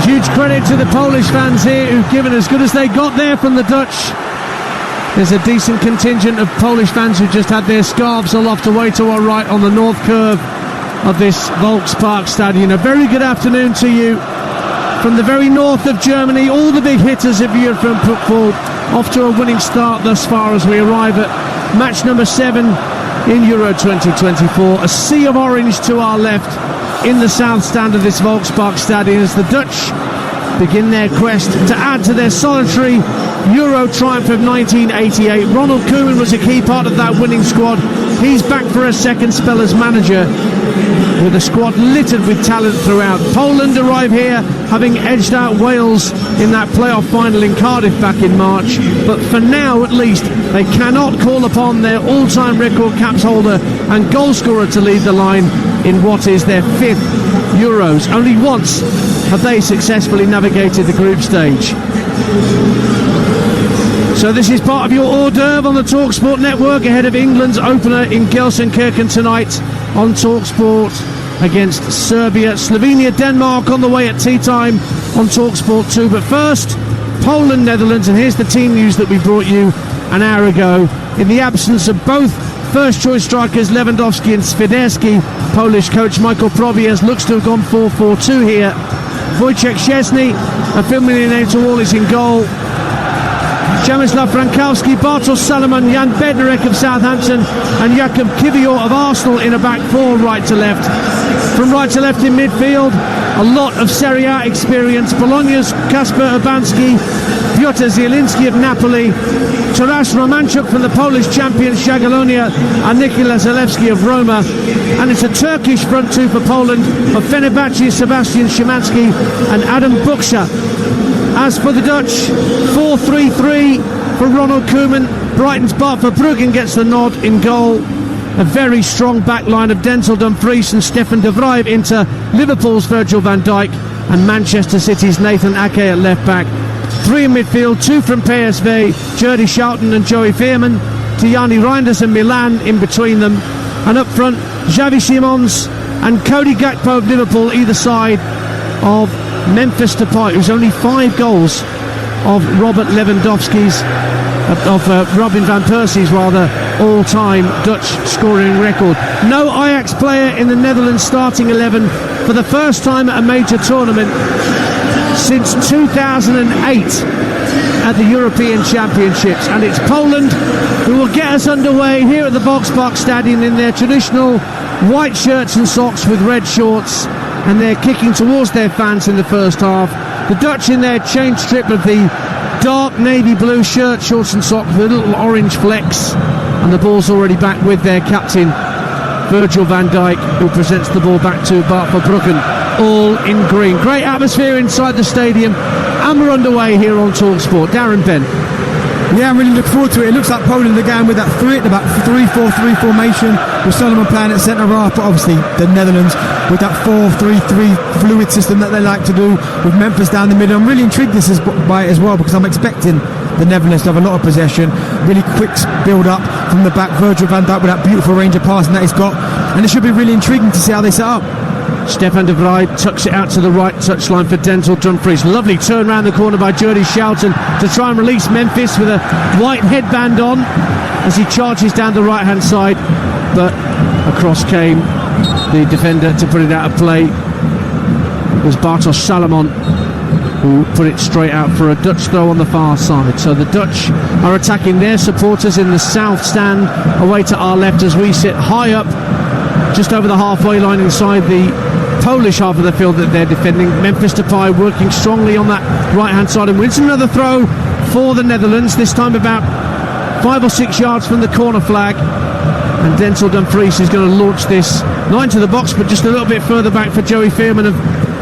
Huge credit to the Polish fans here who've given as good as they got there from the Dutch. There's a decent contingent of Polish fans who just had their scarves aloft away to our right on the north curve of this Volkspark Stadion. A very good afternoon to you from the very north of Germany. All the big hitters of European football off to a winning start thus far as we arrive at match number 7 in Euro 2024. A sea of orange to our left in the south stand of this Volkspark Stadion as the Dutch begin their quest to add to their solitary Euro triumph of 1988. Ronald Koeman was a key part of that winning squad. He's back for a second spell as manager, with a squad littered with talent throughout. Poland arrive here having edged out Wales in that playoff final in Cardiff back in March, but for now at least they cannot call upon their all-time record caps holder and goalscorer to lead the line in what is their 5th Euros. Only once have they successfully navigated the group stage. So this is part of your hors d'oeuvre on the TalkSport network ahead of England's opener in Gelsenkirchen tonight on TalkSport against Serbia. Slovenia, Denmark on the way at tea time on TalkSport 2. But first, Poland, Netherlands, and here's the team news that we brought you an hour ago. In the absence of both first choice strikers Lewandowski and Swiderski, Polish coach Michael Prowies looks to have gone 4-4-2 here. Wojciech Szczesny, a familiar name to all, is in goal. Przemysław Frankowski, Bartosz Salomon, Jan Bednarek of Southampton and Jakub Kiwior of Arsenal in a back four, right to left. From right to left in midfield, a lot of Serie A experience. Bologna's Kasper Urbanski, Piotr Zielinski of Napoli, Taras Romanchuk from the Polish champions Jagiellonia and Nikola Zalewski of Roma. And it's a Turkish front two for Poland of Fenerbahce, Sebastian Szymanski and Adam Buksha. As for the Dutch, 4-3-3 for Ronald Koeman. Brighton's Bart Verbruggen gets the nod in goal. A very strong back line of Denzel Dumfries and Stefan de Vrij into Liverpool's Virgil van Dijk and Manchester City's Nathan Ake at left back. 3 in midfield, 2 from PSV, Jordi Schouten and Joey Veerman, Tijani Reinders and Milan in between them, and up front Xavi Simons and Cody Gakpo of Liverpool either side of Memphis Depay, who's only 5 goals of Robert Lewandowski's Robin van Persie's all-time Dutch scoring record. No Ajax player in the Netherlands starting 11 for the first time at a major tournament since 2008 at the European Championships, and it's Poland who will get us underway here at the Volkspark Stadion in their traditional white shirts and socks with red shorts, and they're kicking towards their fans in the first half. The Dutch in their change strip of the dark navy blue shirt, shorts and socks with little orange flecks, and the ball's already back with their captain Virgil van Dijk, who presents the ball back to Bart Verbruggen, all in green. Great atmosphere inside the stadium, and we're underway here on TalkSport. Darren Bent. Yeah, I'm really looking forward to it. It looks like Poland again with that 3-4-3 formation, with Solomon playing at centre half, but obviously the Netherlands with that 4-3-3 fluid system that they like to do, with Memphis down the middle. I'm really intrigued by it as well, because I'm expecting the Netherlands to have a lot of possession, really quick build up from the back. Virgil van Dijk with that beautiful range of passing that he's got, and it should be really intriguing to see how they set up. Stefan de Vrij tucks it out to the right touchline for Denzel Dumfries. Lovely turn round the corner by Jordi Schouten to try and release Memphis with a white headband on as he charges down the right hand side, but across came the defender to put it out of play. It was Bartosz Salomon who put it straight out for a Dutch throw on the far side. So the Dutch are attacking their supporters in the south stand away to our left as we sit high up just over the halfway line inside the Polish half of the field that they're defending. Memphis Depay working strongly on that right hand side and wins another throw for the Netherlands, this time about 5 or 6 yards from the corner flag, and Denzel Dumfries is going to launch this not into the box but just a little bit further back for Joey Veerman of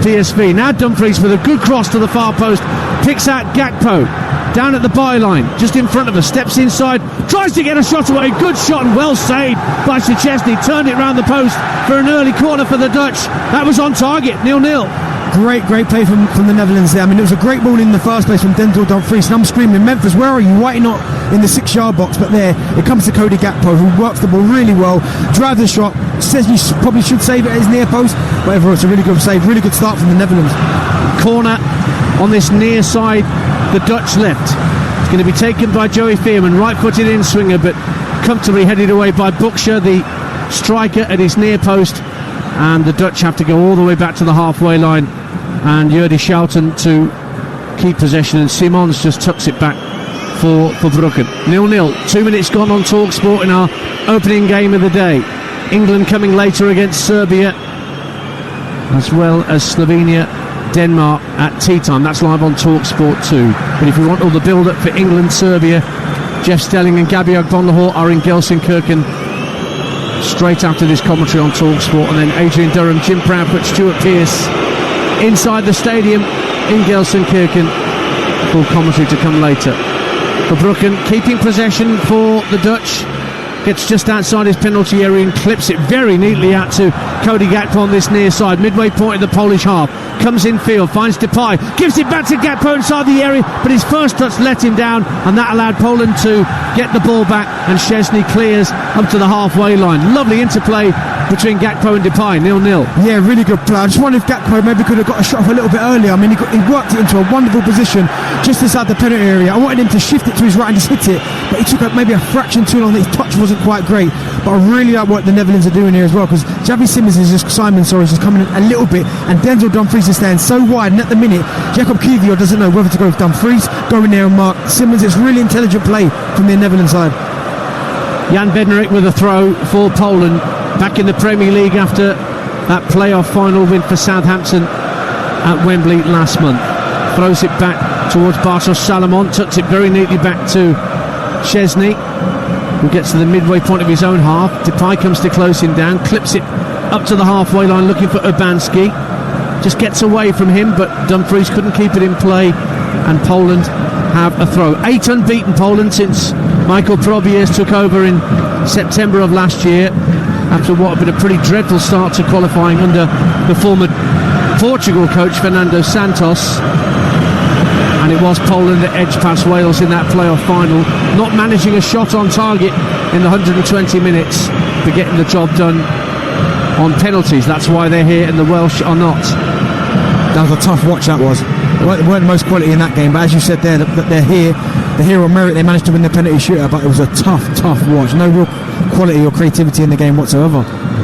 PSV. Now Dumfries with a good cross to the far post, picks out Gakpo down at the byline just in front of us, steps inside, tries to get a shot away, good shot and well saved by Szczesny, turned it round the post for an early corner for the Dutch. That was on target, 0-0. Great play from the Netherlands there. I mean, it was a great ball in the first place from Denzel Dumfries, and I'm screaming, Memphis, where are you? Why are you not in the 6-yard box? But there it comes to Cody Gakpo, who works the ball really well, drives the shot, says you probably should save it at his near post, whatever. It's a really good save, really good start from the Netherlands. Corner on this near side, the Dutch left. It's going to be taken by Joey Veerman, right-footed in-swinger, but comfortably headed away by Buksha, the striker, at his near post. And the Dutch have to go all the way back to the halfway line, and Jordi Schouten to keep possession, and Simons just tucks it back for Bruggen. 0-0, 2 minutes gone on TalkSport in our opening game of the day. England coming later against Serbia, as well as Slovenia, Denmark at tea time. That's live on TalkSport 2. But if you want all the build-up for England, Serbia, Jeff Stelling and Gabby Ogbonlahor are in Gelsenkirchen straight after this commentary on TalkSport, and then Adrian Durham, Jim Proudfoot, Stuart Pearce inside the stadium in Gelsenkirchen. Full commentary to come later. Verbruggen keeping possession for the Dutch. Gets just outside his penalty area and clips it very neatly out to Cody Gakpo on this near side. Midway point of the Polish half. Comes in field, finds Depay, gives it back to Gakpo inside the area, but his first touch let him down, and that allowed Poland to get the ball back, and Szczesny clears up to the halfway line. Lovely interplay between Gakpo and Depay, 0-0. Yeah, really good play. I just wonder if Gakpo maybe could have got a shot off a little bit earlier. I mean, he worked it into a wonderful position just inside the penalty area. I wanted him to shift it to his right and just hit it, but he took maybe a fraction too long. His touch wasn't quite great, but I really like what the Netherlands are doing here as well, because Xavi Simons is just coming in a little bit, and Denzel Dumfries is staying so wide, and at the minute Jacob Kiwior doesn't know whether to go with Dumfries, go in there and mark Simons. It's really intelligent play from the Netherlands side. Jan Bednarek with a throw for Poland, back in the Premier League after that playoff final win for Southampton at Wembley last month. Throws it back towards Bartosz Salomon, tucks it very neatly back to Szczesny, who gets to the midway point of his own half. Depay comes to close him down, clips it up to the halfway line looking for Urbanski, just gets away from him, but Dumfries couldn't keep it in play, and Poland have a throw. 8 unbeaten Poland since Michael Probierz took over in September of last year, after what had been a pretty dreadful start to qualifying under the former Portugal coach Fernando Santos. And it was Poland that edged past Wales in that playoff final, not managing a shot on target in the 120 minutes, but getting the job done on penalties. That's why they're here, and the Welsh are not. That was a tough watch, that was. They weren't the most quality in that game, but as you said there, that they're here on merit. They managed to win the penalty shootout, but it was a tough watch. No real quality or creativity in the game whatsoever.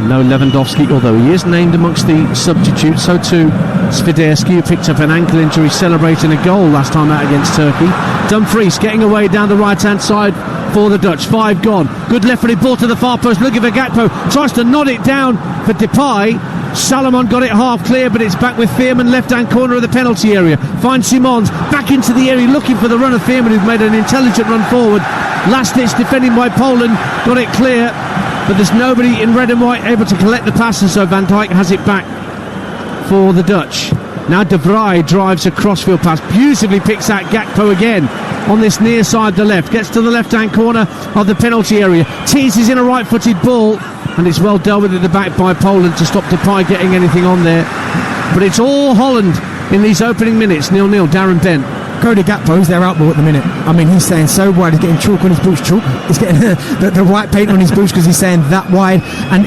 No Lewandowski, although he is named amongst the substitutes. So too Swiderski, who picked up an ankle injury celebrating a goal last time out against Turkey. Dumfries getting away down the right hand side for the Dutch. 5 gone. Good left-footed ball to the far post, looking for Gakpo, tries to nod it down for Depay. Salomon got it half clear, but it's back with Veerman, left-hand corner of the penalty area. Finds Simons back into the area, looking for the run of Veerman, who's made an intelligent run forward. Last-ditch defending by Poland, got it clear, but there's nobody in red and white able to collect the pass, and so Van Dijk has it back for the Dutch. Now De Vrij drives a crossfield pass, beautifully picks out Gakpo again on this near side, the left, gets to the left-hand corner of the penalty area, teases in a right-footed ball, and it's well dealt with at the back by Poland to stop Depay getting anything on there. But it's all Holland in these opening minutes. 0-0. Darren Bent. Cody Gakpo's their outball at the minute. I mean, he's staying so wide, he's getting chalk on his boots. He's getting the white paint on his boots because he's staying that wide. And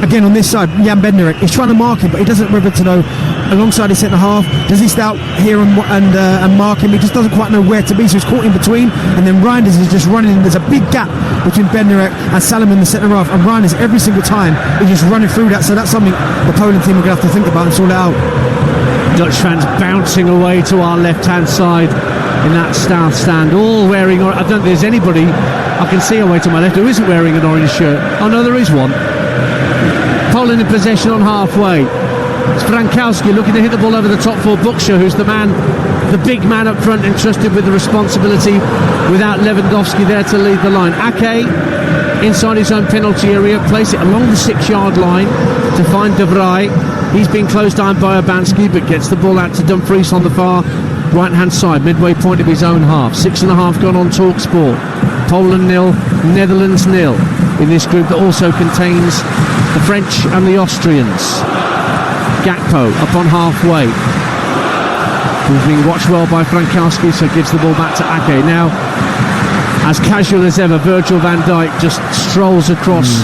again, on this side, Jan Bednarek, he's trying to mark him, but he doesn't whether to know alongside his centre half. Does he stay out here and mark him? He just doesn't quite know where to be, so he's caught in between. And then Reinders is just running. There's a big gap between Bednarek and Salomon, the centre half. And Reinders, every single time, is just running through that. So that's something the Poland team are going to have to think about and sort it out. Dutch fans bouncing away to our left-hand side in that south stand, all wearing. I don't think there's anybody I can see away to my left who isn't wearing an orange shirt. Oh no, there is one. Poland in possession on halfway. It's Frankowski looking to hit the ball over the top for Buksha, who's the big man up front, entrusted with the responsibility without Lewandowski there to lead the line. Ake inside his own penalty area, place it along the 6-yard line to find De Vrij. He's been closed down by Urbanski, but gets the ball out to Dumfries on the far right-hand side, midway point of his own half. 6.5 gone on TalkSport. Poland 0, Netherlands 0 in this group that also contains the French and the Austrians. Gakpo up on halfway, who's being watched well by Frankowski, so gives the ball back to Ake. Now, as casual as ever, Virgil van Dijk just strolls across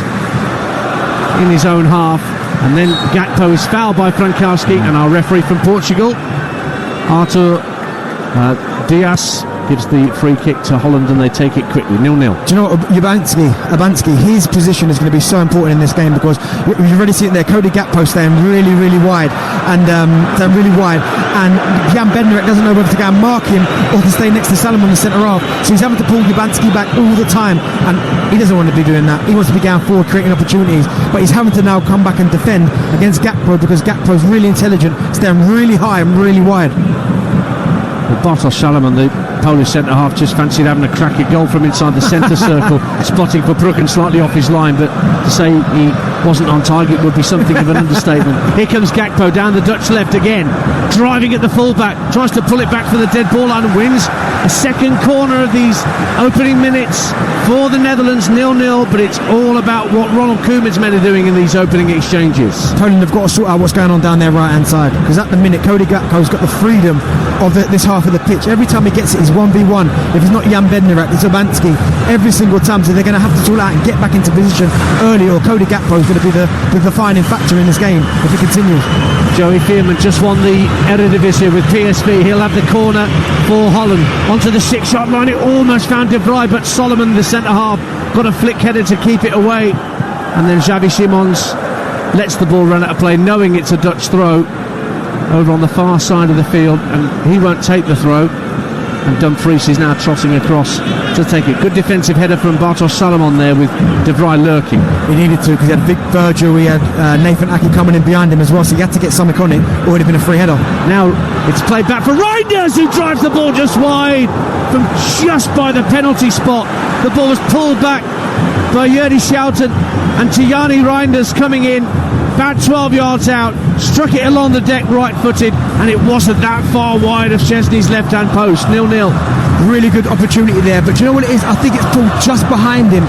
in his own half, and then Gakpo is fouled by Frankowski, and our referee from Portugal Artur Diaz gives the free kick to Holland and they take it quickly, 0-0. Do you know what, Abansky, his position is going to be so important in this game because you've already seen it there. Cody Gakpo staying really, really wide, and Jan Bednarek doesn't know whether to go and mark him or to stay next to Salomon in the centre half. So he's having to pull Abansky back all the time, and he doesn't want to be doing that. He wants to be going forward, creating opportunities, but he's having to now come back and defend against Gakpo because Gakpo is really intelligent, staying really high and really wide. Bartosz Salomon, the Polish centre-half, just fancied having a crack at goal from inside the centre circle, spotting for Bruggen slightly off his line, but to say he wasn't on target would be something of an understatement. Here comes Gakpo down the Dutch left again, driving at the full-back, tries to pull it back for the dead ball line and wins a second corner of these opening minutes for the Netherlands, 0-0, but it's all about what Ronald Koeman's men are doing in these opening exchanges. Poland have got to sort out what's going on down their right-hand side, because at the minute Cody Gakpo's got the freedom of this half of the pitch. Every time he gets it, he's 1v1. If it's not Jan Bednarek, it's Abansky. Every single time, so they're going to have to sort out and get back into position early, or Cody Gakpo is going to be the defining factor in this game if it continues. Joey Veerman just won the Eredivisie with PSV. He'll have the corner for Holland. Onto the 6-yard line, it almost found De Vrij, but Solomon, the centre-half, got a flick header to keep it away. And then Xavi Simons lets the ball run out of play, knowing it's a Dutch throw over on the far side of the field, and he won't take the throw, and Dumfries is now trotting across to take it. Good defensive header from Bartosz Salomon there with De Vrij lurking. He needed to, because he had Vic Virgil, he had Nathan Ake coming in behind him as well, so he had to get something on it, or it would have been a free header. Now it's played back for Reinders, who drives the ball just wide from just by the penalty spot. The ball was pulled back by Jurdi Schouten, and Tijani Reinders coming in about 12 yards out, struck it along the deck right-footed, and it wasn't that far wide of Szczesny's left-hand post. 0-0. Really good opportunity there, but do you know what it is? I think it's pulled just behind him,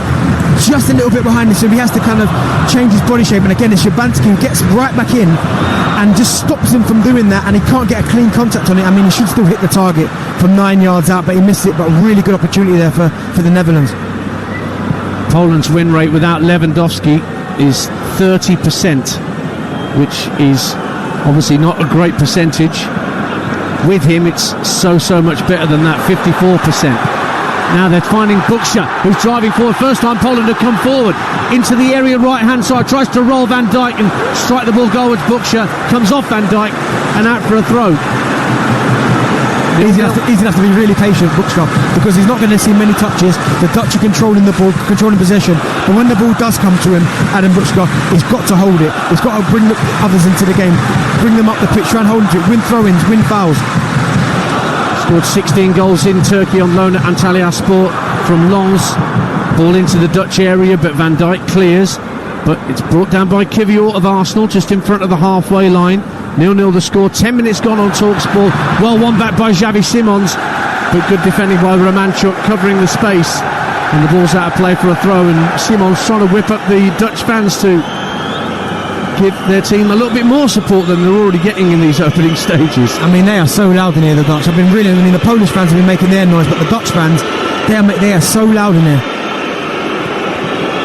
just a little bit behind him, so he has to kind of change his body shape. And again, it's Szymanski who gets right back in and just stops him from doing that, and he can't get a clean contact on it. I mean, he should still hit the target from 9 yards out, but he missed it. But a really good opportunity there for the Netherlands. Poland's win rate without Lewandowski is 30%, which is obviously not a great percentage. With him, it's so much better than that, 54%. Now they're finding Buksha, who's driving forward. First time Poland have come forward into the area right-hand side, tries to roll Van Dijk and strike the ball goalwards. Buksha comes off Van Dijk and out for a throw. He's going to have to be really patient, Buksha, because he's not going to see many touches. The Dutch are controlling the ball, controlling possession, but when the ball does come to him, Adam Buksha, he's got to hold it. He's got to bring the others into the game, bring them up the pitch, try and hold them to it, win throw-ins, win fouls. Scored 16 goals in Turkey on loan at Antalyaspor from Lens. Ball into the Dutch area, but Van Dijk clears, but it's brought down by Kivior of Arsenal, just in front of the halfway line. 0-0 the score, 10 minutes gone on TalkSport. Well won back by Xavi Simons, but good defending by Romanchuk covering the space, and the ball's out of play for a throw, and Simons trying to whip up the Dutch fans to give their team a little bit more support than they're already getting in these opening stages. I mean, they are so loud in here, the Dutch. The Polish fans have been making their noise, but the Dutch fans, they are so loud in here.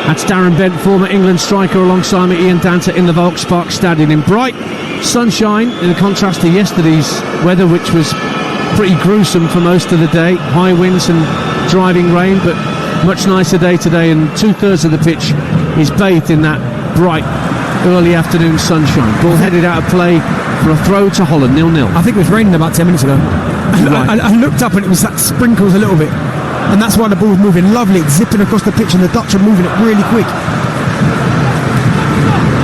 That's Darren Bent, former England striker, alongside me, Ian Danter, in the Volkspark Stadion in bright sunshine, in contrast to yesterday's weather, which was pretty gruesome for most of the day. High winds and driving rain, but much nicer day today, and 2/3 of the pitch is bathed in that bright early afternoon sunshine. Ball headed out of play for a throw to Holland, 0-0. I think it was raining about 10 minutes ago. Right. I looked up and it was like sprinkles a little bit, and that's why the ball was moving. Lovely, it's zipping across the pitch, and the Dutch are moving it really quick.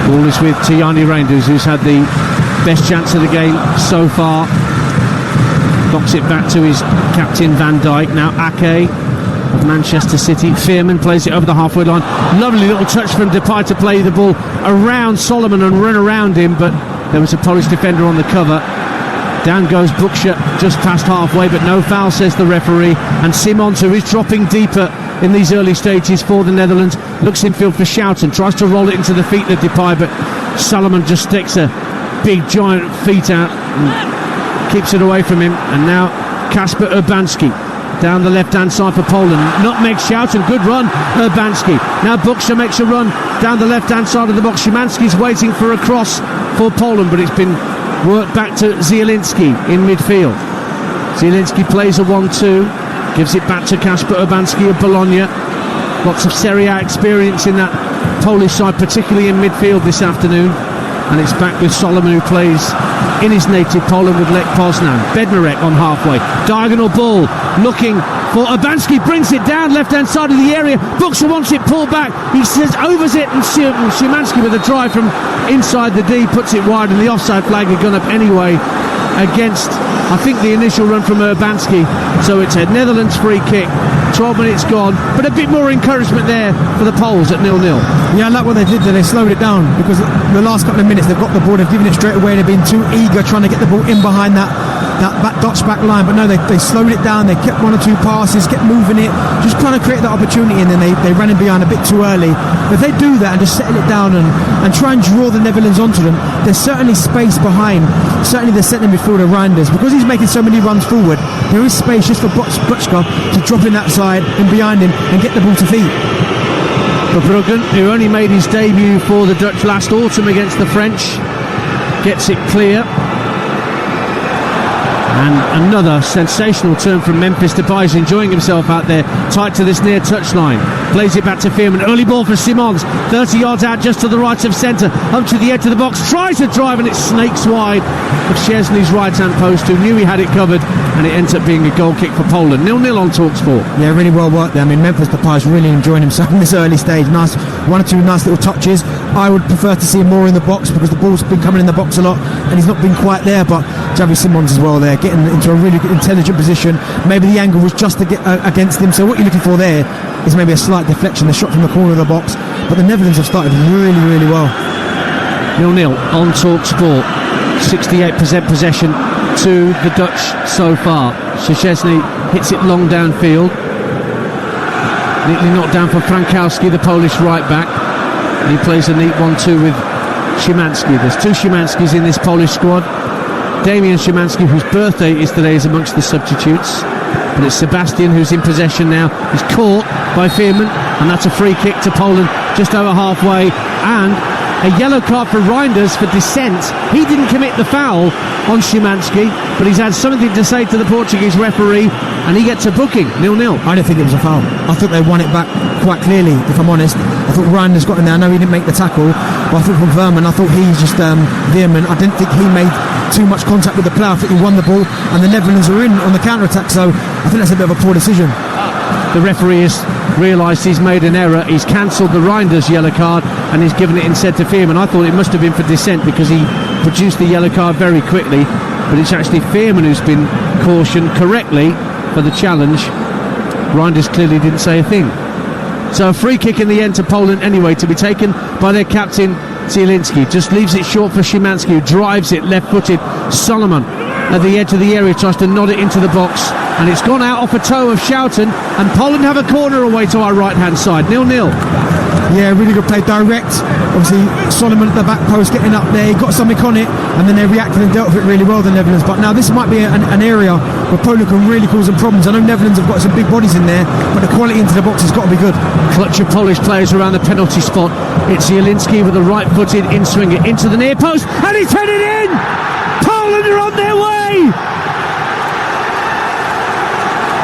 Ball is with Tijani Reinders, who's had the best chance of the game so far. Knocks it back to his captain Van Dijk. Now Ake of Manchester City. Veerman plays it over the halfway line. Lovely little touch from Depay to play the ball around Solomon and run around him, but there was a Polish defender on the cover. Down goes Buksha just past halfway, but no foul, says the referee. And Simons, who is dropping deeper in these early stages for the Netherlands, looks in field for Schouten, tries to roll it into the feet of Depay, but Salomon just sticks a big giant feet out and keeps it away from him. And now Kasper Urbanski down the left-hand side for Poland. Nutmeg Schouten, good run, Urbanski. Now Buksha makes a run down the left-hand side of the box. Szymanski's waiting for a cross for Poland, but it's been Work back to Zielinski in midfield. Zielinski plays a 1-2, gives it back to Kasper Urbanski of Bologna. Lots of Serie A experience in that Polish side, particularly in midfield this afternoon. And it's back with Solomon, who plays in his native Poland with Lech Poznan. Bednarek on halfway. Diagonal ball, looking for Urbanski, brings it down left-hand side of the area. Buxa wants it pulled back. He says overs it, and Szymanski with a drive from inside the D puts it wide, and the offside flag had gone up anyway against, I think, the initial run from Urbanski. So it's a Netherlands free kick. 12 minutes gone, but a bit more encouragement there for the Poles at 0-0. Yeah, I like what they did there. They slowed it down, because the last couple of minutes they've got the ball, they've given it straight away, they've been too eager trying to get the ball in behind that Dutch back line. But no, they slowed it down, they kept 1 or 2 passes, kept moving it, just trying to create that opportunity, and then they ran in behind a bit too early. But if they do that and just settle it down and try and draw the Netherlands onto them, there's certainly space behind, certainly the centre midfielder Reinders, because he's making so many runs forward. There is space just for Buchka to drop in that side and behind him and get the ball to feet. Verbruggen, who only made his debut for the Dutch last autumn against the French, gets it clear. And another sensational turn from Memphis Depay. He's enjoying himself out there, tight to this near touchline. Plays it back to Veerman. Early ball for Simons. 30 yards out, just to the right of centre. Up to the edge of the box. Tries to drive, and it snakes wide of Szczesny's right-hand post, who knew he had it covered, and it ends up being a goal kick for Poland. 0-0 on TalkSport. Yeah, really well worked there. I mean, Memphis Depay's really enjoying himself in this early stage. Nice, 1 or 2 nice little touches. I would prefer to see more in the box, because the ball's been coming in the box a lot and he's not been quite there. But Xavi Simons as well there, getting into a really good, intelligent position. Maybe the angle was just to get against him, so what you're looking for there is maybe a slight deflection, the shot from the corner of the box. But the Netherlands have started really, really well. 0-0 on TalkSport. 68% possession to the Dutch so far. Szczesny hits it long downfield, neatly knocked down for Frankowski, the Polish right back. And he plays a neat 1-2 with Szymanski. There's 2 Szymanskis in this Polish squad. Damian Szymanski, whose birthday is today, is amongst the substitutes. But it's Sebastian who's in possession now. He's caught by Veerman, and that's a free kick to Poland just over halfway. And a yellow card for Reinders for dissent. He didn't commit the foul on Szymanski, but he's had something to say to the Portuguese referee, and he gets a booking. 0-0. I don't think it was a foul. I thought they won it back quite clearly, if I'm honest. I thought Reinders got in there. I know he didn't make the tackle, but I thought from Veerman, I thought he's just Veerman. I didn't think he made too much contact with the player. I think he won the ball, and the Netherlands are in on the counter-attack, so I think that's a bit of a poor decision. The referee has realised he's made an error. He's cancelled the Reinders yellow card, and he's given it instead to Veerman. I thought it must have been for dissent, because he produced the yellow card very quickly, but it's actually Veerman who's been cautioned correctly for the challenge. Reinders clearly didn't say a thing. So a free kick in the end to Poland anyway, to be taken by their captain Zielinski. Just leaves it short for Szymanski, who drives it left-footed. Solomon at the edge of the area tries to nod it into the box, and it's gone out off a toe of Schouten, and Poland have a corner away to our right-hand side. 0-0. Yeah, really good play, direct. Obviously, Solomon at the back post getting up there, he got something on it, and then they reacted and dealt with it really well, the Netherlands. But now this might be an area where Poland can really cause them problems. I know Netherlands have got some big bodies in there, but the quality into the box has got to be good. Clutch of Polish players around the penalty spot. It's Zielinski with a right-footed in-swinger into the near post, and he's headed in! Poland are on their way!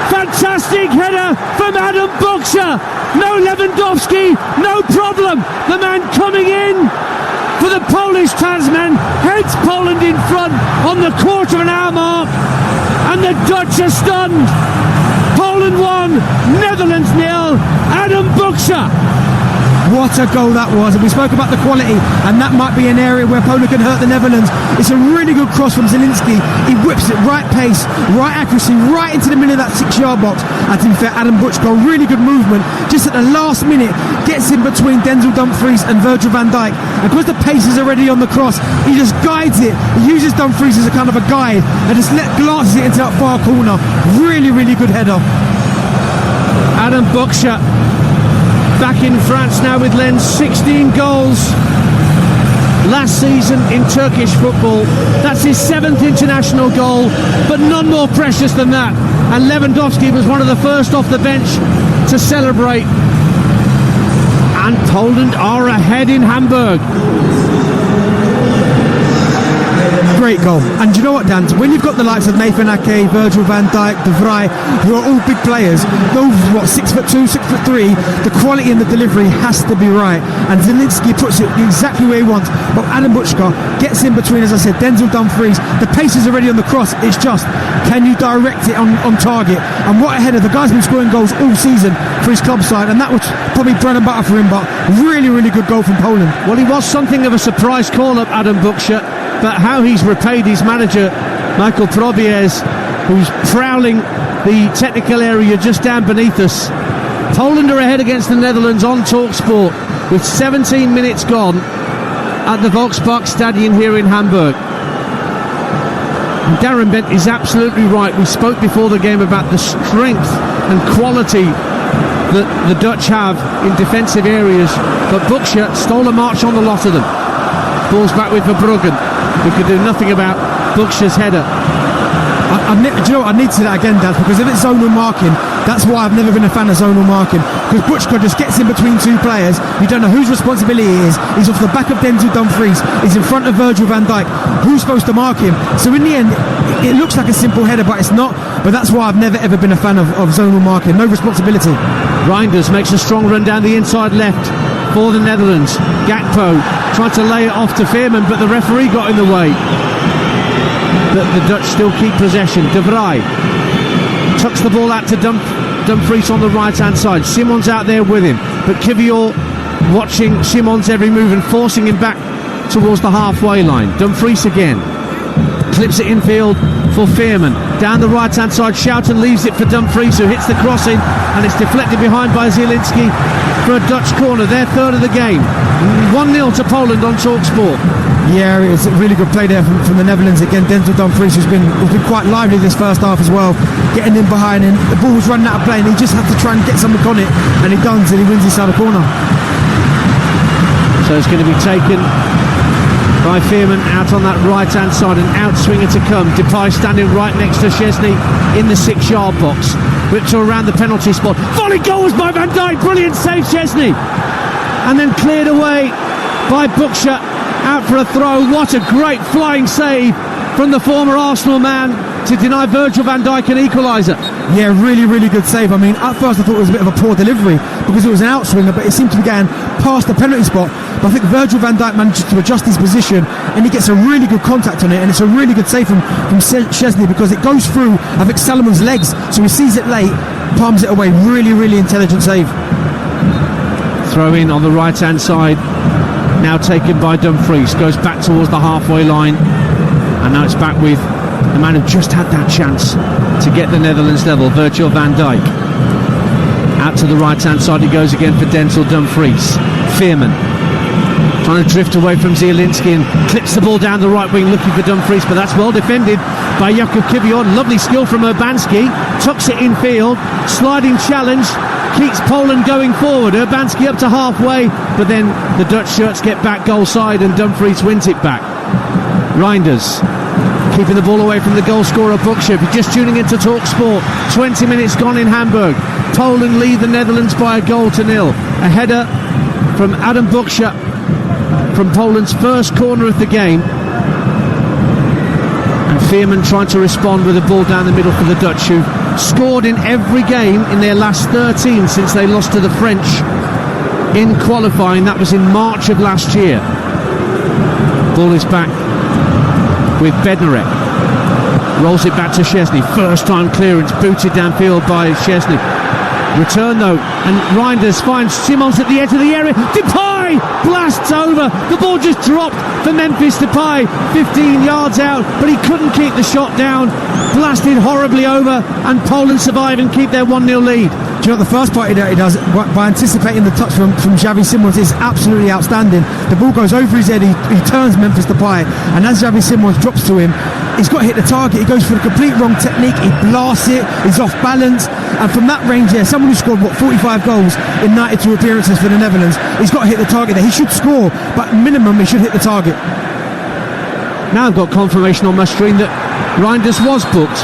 Fantastic header from Adam Buxa. No Lewandowski, no problem. The man coming in for the Polish Tasman heads Poland in front on the quarter of an hour mark, and the Dutch are stunned. Poland 1, Netherlands 0. Adam Buxa. What a goal that was, and we spoke about the quality, and that might be an area where Poland can hurt the Netherlands. It's a really good cross from Zielinski. He whips it, right pace, right accuracy, right into the middle of that 6-yard box. And to be fair, Adam Buchka, really good movement, just at the last minute, gets in between Denzel Dumfries and Virgil van Dijk, and because the pace is already on the cross, he just guides it. He uses Dumfries as a kind of a guide, and just glances it into that far corner. Really, really good header. Adam Buxa back in France now with Lens, 16 goals last season in Turkish football. That's his 7th international goal, but none more precious than that. And Lewandowski was one of the first off the bench to celebrate. And Poland are ahead in Hamburg. great goal. And do you know what, Dan? When you've got the likes of Nathan Ake, Virgil van Dijk, De Vrij, who are all big players, those 6'2", 6'3", the quality in the delivery has to be right. And Zielinski puts it exactly where he wants. But Adam Butchka gets in between, as I said, Denzel Dumfries. The pace is already on the cross. It's just, can you direct it on target? And what a header. The guy's been scoring goals all season for his club side, and that was probably bread and butter for him, but really, really good goal from Poland. Well, he was something of a surprise call-up, Adam Buksa, but how he's repaid his manager, Michael Probies, who's prowling the technical area just down beneath us. Poland are ahead against the Netherlands on TalkSport with 17 minutes gone at the Volksparkstadion here in Hamburg. And Darren Bent is absolutely right. We spoke before the game about the strength and quality that the Dutch have in defensive areas, but Buksa stole a march on the lot of them. Ball's back with Verbruggen, who could do nothing about Buksa's header. Do you know what? I need to say that again, Dad, because if it's zonal marking, that's why I've never been a fan of zonal marking. Because Butchka just gets in between two players. You don't know whose responsibility it is. He's off the back of Denzel Dumfries. He's in front of Virgil van Dijk. Who's supposed to mark him? So in the end, it looks like a simple header, but it's not. But that's why I've never ever been a fan of zonal marking. No responsibility. Reinders makes a strong run down the inside left for the Netherlands. Gakpo tried to lay it off to Veerman, but the referee got in the way. The Dutch still keep possession. De Vrij tucks the ball out to Dumfries on the right hand side. Simons out there with him, but Kivior watching Simons' every move and forcing him back towards the halfway line. Dumfries again clips it infield for Veerman. Down the right hand side, Schouten leaves it for Dumfries, who hits the crossing, and it's deflected behind by Zielinski for a Dutch corner. Their third of the game. 1-0 to Poland on TalkSport. Yeah, it's a really good play there from the Netherlands. Again, Denzel Dumfries who's been quite lively this first half as well, getting in behind, and the ball was running out of play, and he just had to try and get something on it, and he does, and he wins inside the corner. So it's going to be taken by Veerman out on that right hand side, an outswinger to come. Depay standing right next to Szczesny in the 6-yard box. Whipped to around the penalty spot. Volley goals by Van Dijk, brilliant save, Szczesny, and then cleared away by Buksa. Out for a throw. What a great flying save from the former Arsenal man to deny Virgil van Dijk an equaliser. Yeah, really, really good save. I mean, at first I thought it was a bit of a poor delivery because it was an outswinger, but it seemed to be going past the penalty spot. But I think Virgil van Dijk managed to adjust his position, and he gets a really good contact on it, and it's a really good save from Szczesny because it goes through, I think, Salomon's legs, so he sees it late, palms it away. Really, really intelligent save. Throw in on the right hand side, now taken by Dumfries, goes back towards the halfway line, and now it's back with the man who just had that chance to get the Netherlands level, Virgil van Dijk. Out to the right hand side he goes again for Denzel Dumfries. Veerman trying to drift away from Zielinski and clips the ball down the right wing looking for Dumfries, but that's well defended by Jakub Kivior. Lovely skill from Urbanski, tucks it in field, sliding challenge, keeps Poland going forward. Urbanski up to halfway, but then the Dutch shirts get back goal side and Dumfries wins it back. Reinders keeping the ball away from the goal scorer Buksa. If you're just tuning into TalkSport, 20 minutes gone in Hamburg. Poland lead the Netherlands by 1-0. A header from Adam Buksa from Poland's first corner of the game, and Veerman trying to respond with a ball down the middle for the Dutch, who scored in every game in their last 13 since they lost to the French in qualifying. That was in March of last year. Ball is back with Bednarek, rolls it back to Szczesny. First time clearance, booted downfield by Szczesny. Return though, and Reinders finds Simons at the edge of the area. Depay blasts over. The ball just dropped for Memphis Depay, 15 yards out, but he couldn't keep the shot down. Blasted horribly over, and Poland survive and keep their 1-0 lead. Do you know what the first part he does by anticipating the touch from Xavi Simons is absolutely outstanding. The ball goes over his head, he turns Memphis Depay, and as Xavi Simons drops to him, he's got to hit the target. He goes for the complete wrong technique, he blasts it, he's off balance, and from that range there, someone who scored 45 goals in 92 appearances for the Netherlands, he's got to hit the target there. He should score, but minimum he should hit the target. Now I've got confirmation on my screen that Reinders was booked.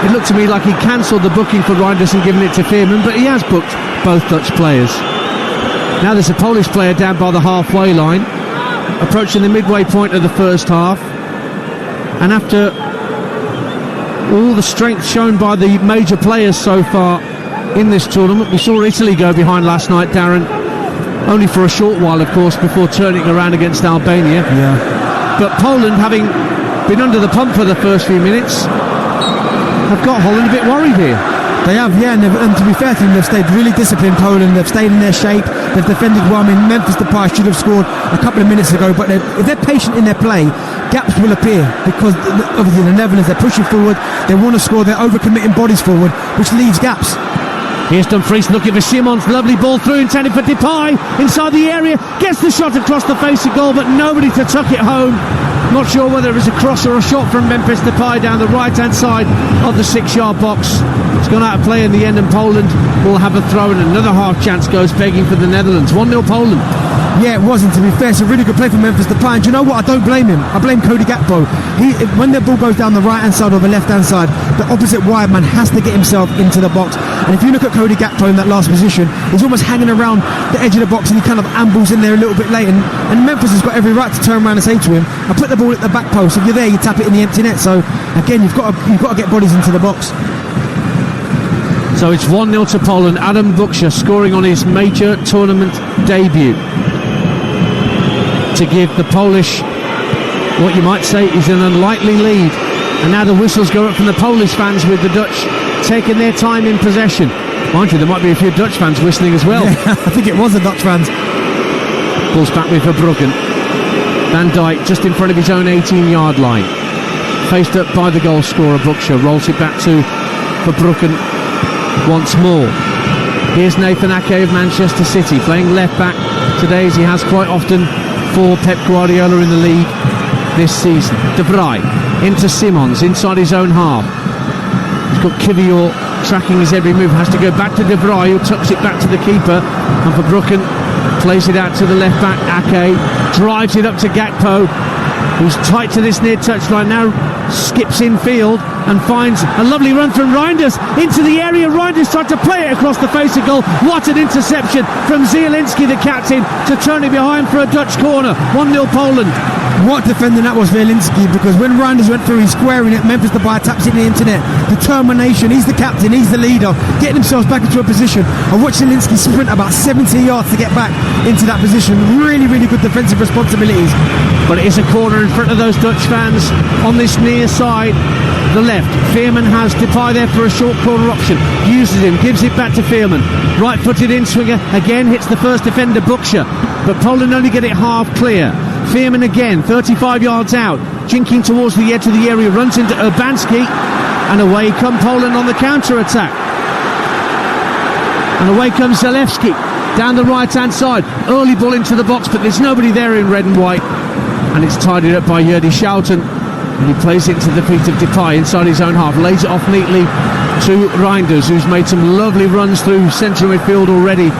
It looked to me like he cancelled the booking for Reinders and given it to Veerman, but he has booked both Dutch players. Now there's a Polish player down by the halfway line, approaching the midway point of the first half. And after all the strength shown by the major players so far in this tournament, we saw Italy go behind last night, Darren, only for a short while, of course, before turning around against Albania. Yeah. But Poland, having been under the pump for the first few minutes, have got Holland a bit worried here. They have, yeah, and to be fair to them, they've stayed really disciplined, Poland. They've stayed in their shape. They've defended well. I mean, Memphis Depay should have scored a couple of minutes ago, but if they're patient in their play, gaps will appear, because obviously the Netherlands, they're pushing forward, they want to score, they're overcommitting bodies forward, which leaves gaps. Here's Dumfries looking for Simons, lovely ball through, intended for Depay, inside the area, gets the shot across the face of goal, but nobody to tuck it home. Not sure whether it was a cross or a shot from Memphis Depay down the right-hand side of the 6-yard box. It's gone out of play in the end, and Poland will have a throw, and another half chance goes begging for the Netherlands. 1-0 Poland. Yeah, it wasn't, to be fair. It's a really good play from Memphis Depay, and do you know what? I don't blame him. I blame Cody Gakpo. When the ball goes down the right-hand side or the left-hand side, the opposite wide man has to get himself into the box. And if you look at Cody Gakpo in that last position, he's almost hanging around the edge of the box, and he kind of ambles in there a little bit late. And Memphis has got every right to turn around and say to him, I put the ball at the back post. If you're there, you tap it in the empty net. So again, you've got to get bodies into the box. So it's 1-0 to Poland. Adam Buksha scoring on his major tournament debut to give the Polish what you might say is an unlikely lead. And now the whistles go up from the Polish fans, with the Dutch taking their time in possession. Mind you, there might be a few Dutch fans whistling as well. Yeah, I think it was the Dutch fans. Ball's back with Verbruggen. Van Dijk just in front of his own 18-yard line. Faced up by the goal scorer, Buksha rolls it back to Verbruggen once more. Here's Nathan Ake of Manchester City, playing left back today, as he has quite often for Pep Guardiola in the league this season. De Vrij into Simons inside his own half. He's got Kivior tracking his every move, has to go back to De Vrij, who tucks it back to the keeper, and Verbruggen plays it out to the left back. Ake drives it up to Gakpo, who's tight to this near touchline, now skips in field and finds a lovely run from Reinders into the area. Reinders tried to play it across the face of goal. What an interception from Zielinski, the captain, to turn it behind for a Dutch corner. 1-0 Poland. What defending that was, Zielinski, because when Reinders went through, he's squaring it. Memphis Depay taps it in the internet. Determination. He's the captain, he's the leader, getting themselves back into a position. I watched Zielinski sprint about 70 yards to get back into that position. Really, really good defensive responsibilities. But it is a corner in front of those Dutch fans on this near side, the left. Veerman has Depay there for a short corner option, uses him, gives it back to Veerman. Right-footed in-swinger, again hits the first defender, Buksha, but Poland only get it half clear. Veerman again, 35 yards out, jinking towards the edge of the area, runs into Urbanski, and away come Poland on the counter-attack. And away comes Zalewski down the right-hand side. Early ball into the box, but there's nobody there in red and white. And it's tidied up by Jordi Schouten, and he plays it to the feet of Depay inside his own half, lays it off neatly to Reinders, who's made some lovely runs through central midfield already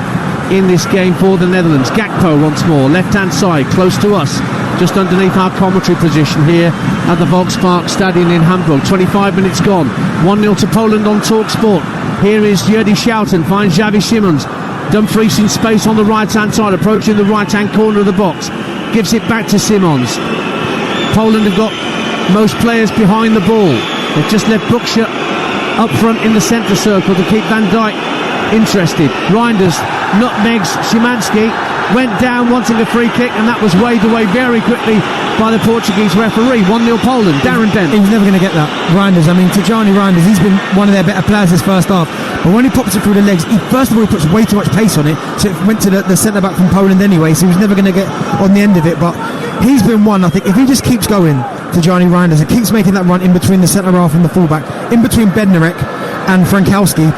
in this game for the Netherlands. Gakpo once more, left-hand side, close to us, just underneath our commentary position here at the Volkspark Stadion in Hamburg. 25 minutes gone, 1-0 to Poland on TalkSport. Here is Jordi Schouten, finds Xavi Simons. Dumfries in space on the right-hand side, approaching the right-hand corner of the box. Gives it back to Simons. Poland have got most players behind the ball. They've just left Buksha up front in the centre circle to keep Van Dijk interested. Reinders nutmegs Szymanski, went down wanting a free kick, and that was waved away very quickly by the Portuguese referee. 1-0 Poland. Darren Bent. He was never going to get that. Reinders, I mean, Tijani Reinders, he's been one of their better players this first half, but when he pops it through the legs, first of all he puts way too much pace on it, so it went to the centre back from Poland anyway, so he was never going to get on the end of it. But he's been one, I think, if he just keeps going, Tijani Reinders, and keeps making that run in between the centre half and the fullback, in between Bednarek and Frankowski,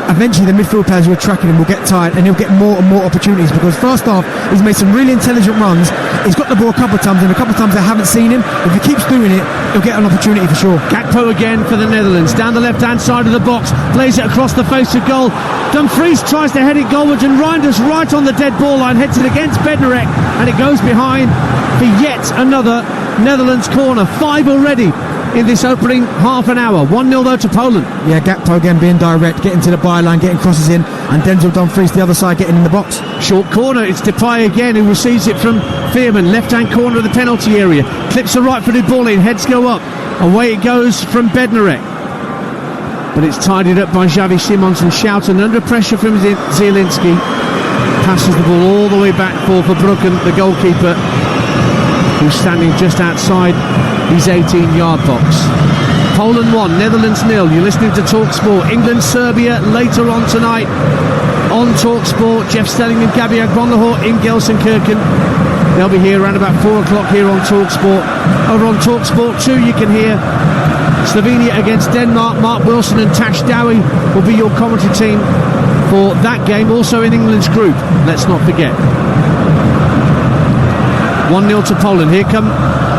eventually the midfield players who are tracking him will get tired, and he'll get more and more opportunities, because first half he's made some really intelligent runs. He's got the ball a couple of times, and a couple of times I haven't seen him. If he keeps doing it, he'll get an opportunity for sure. Gakpo again for the Netherlands, down the left-hand side of the box, plays it across the face of goal. Dumfries tries to head it goalwards, and Reinders right on the dead ball line, heads it against Bednarek, and it goes behind for yet another Netherlands corner. 5 already in this opening half an hour. 1-0 though to Poland. Yeah, Gakpo again being direct, getting to the byline, getting crosses in, and Denzel Dumfries the other side getting in the box. Short corner, it's Depay again who receives it from Veerman, left-hand corner of the penalty area. Clips the right-footed ball in, heads go up. Away it goes from Bednarek. But it's tidied up by Xavi Simons, and Schouten under pressure from Zielinski. Passes the ball all the way back for Verbruggen, the goalkeeper, who's standing just outside his 18-yard box. Poland 1, Netherlands 0. You're listening to TalkSport. England, Serbia later on tonight on TalkSport. Jeff Stelling and Gabi Agbonlahor in Gelsenkirchen. They'll be here around about 4 o'clock here on TalkSport. Over on TalkSport 2 you can hear Slovenia against Denmark. Mark Wilson and Tash Dowie will be your commentary team for that game, also in England's group, let's not forget. 1-0 to Poland. Here come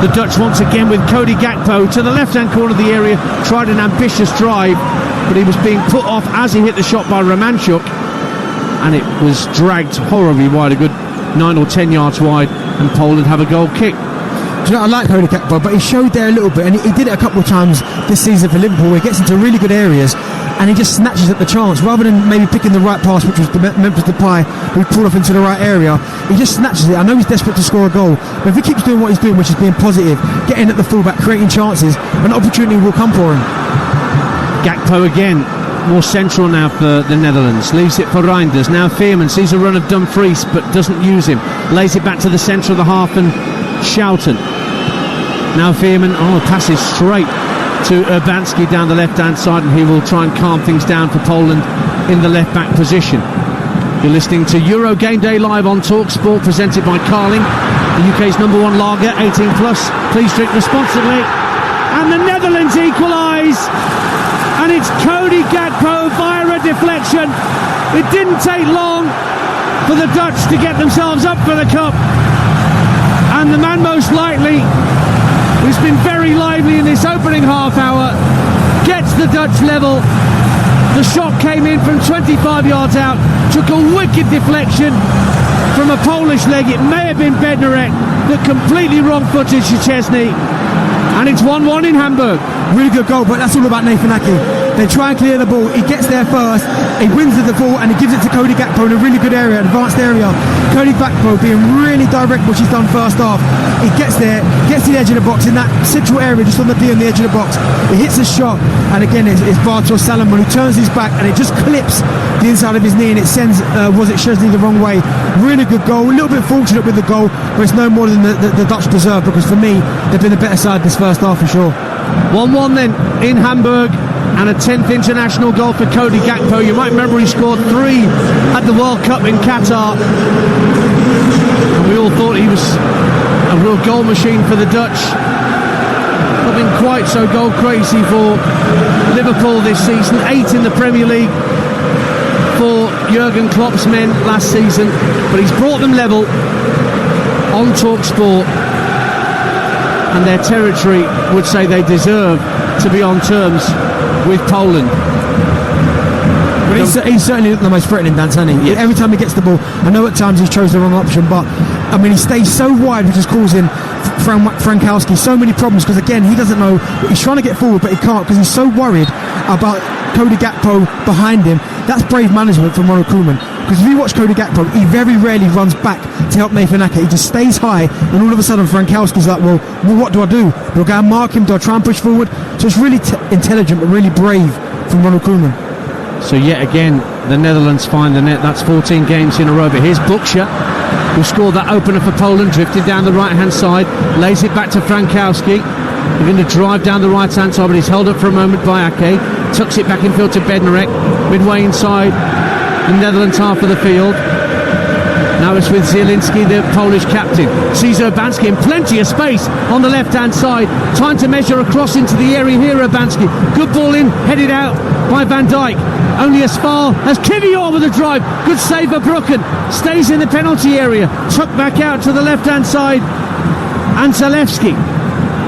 the Dutch once again with Cody Gakpo to the left-hand corner of the area. Tried an ambitious drive, but he was being put off as he hit the shot by Romanchuk, and it was dragged horribly wide, a good 9 or 10 yards wide, and Poland have a goal kick. Do you know, I like Cody Gakpo, but he showed there a little bit, and he did it a couple of times this season for Liverpool, where he gets into really good areas and he just snatches at the chance rather than maybe picking the right pass, which was the Memphis Depay, who pulled off into the right area. He just snatches it. I know he's desperate to score a goal, but if he keeps doing what he's doing, which is being positive, getting at the fullback, creating chances, an opportunity will come for him. Gakpo again, more central now for the Netherlands. Leaves it for Reinders. Now Veerman sees a run of Dumfries but doesn't use him. Lays it back to the centre of the half and Schouten. Now Veerman, passes straight to Urbanski down the left-hand side, and he will try and calm things down for Poland in the left-back position. You're listening to Euro Game Day live on TalkSport, presented by Carling, the UK's #1 lager, 18+. Please drink responsibly. And the Netherlands equalise, and it's Cody Gakpo via a deflection. It didn't take long for the Dutch to get themselves up for the cup, and the man most likely, who's been very lively in this opening half hour, gets the Dutch level. The shot came in from 25 yards out, took a wicked deflection from a Polish leg. It may have been Bednarek, but completely wrong-footed Szczesny. And it's 1-1 in Hamburg. Really good goal, but that's all about Nathan Ake. They try and clear the ball. He gets there first, he wins the ball, and he gives it to Cody Gakpo in a really good area, advanced area. Cody Gakpo being really direct, which he's done first half. He gets there, gets to the edge of the box, in that central area, just on the D on the edge of the box. He hits a shot, and again it's Bartosz Salomon who turns his back, and it just clips the inside of his knee, and it sends Szczesny the wrong way. Really good goal, a little bit fortunate with the goal, but it's no more than the Dutch deserve, because for me, they've been the better side this first half for sure. 1-1 then in Hamburg, and a 10th international goal for Cody Gakpo. You might remember he scored 3 at the World Cup in Qatar, and we all thought he was a real goal machine for the Dutch. Not been quite so goal crazy for Liverpool this season. 8 in the Premier League for Jurgen Klopp's men last season, but he's brought them level on TalkSport, and their territory would say they deserve to be on terms with Poland. But he's certainly the most threatening, Dan, hasn't he? Yes. Every time he gets the ball, I know at times he's chose the wrong option, but I mean, he stays so wide, which is causing Frankowski so many problems, because again, he doesn't know, he's trying to get forward, but he can't, because he's so worried about Cody Gakpo behind him. That's brave management from Ronald Koeman, because if you watch Cody Gakpo, he very rarely runs back to help Nathan Ake. He just stays high, and all of a sudden Frankowski's like, well, what do I do? Do I go and mark him? Do I try and push forward? So it's really intelligent, but really brave from Ronald Koeman. So yet again, the Netherlands find the net. That's 14 games in a row. But here's Buksha, who scored that opener for Poland, drifted down the right-hand side, lays it back to Frankowski. They're going to drive down the right-hand side, but he's held up for a moment by Ake. Tucks it back in field to Bednarek, midway inside the Netherlands half of the field. Now it's with Zielinski, the Polish captain. Sees Urbanski in plenty of space on the left-hand side. Time to measure across into the area here, Urbanski. Good ball in, headed out by Van Dijk. Only as far as Kivior with a drive. Good save for Brooken. Stays in the penalty area. Tucked back out to the left-hand side. And Zalewski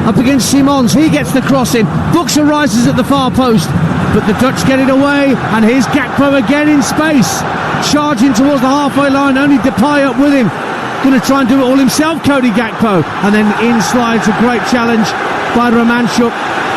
up against Simons. He gets the cross in. Buksha rises at the far post, but the Dutch get it away. And here's Gakpo again in space, charging towards the halfway line. Only Depay up with him. Going to try and do it all himself, Cody Gakpo. And then in slides a great challenge by Romanchuk.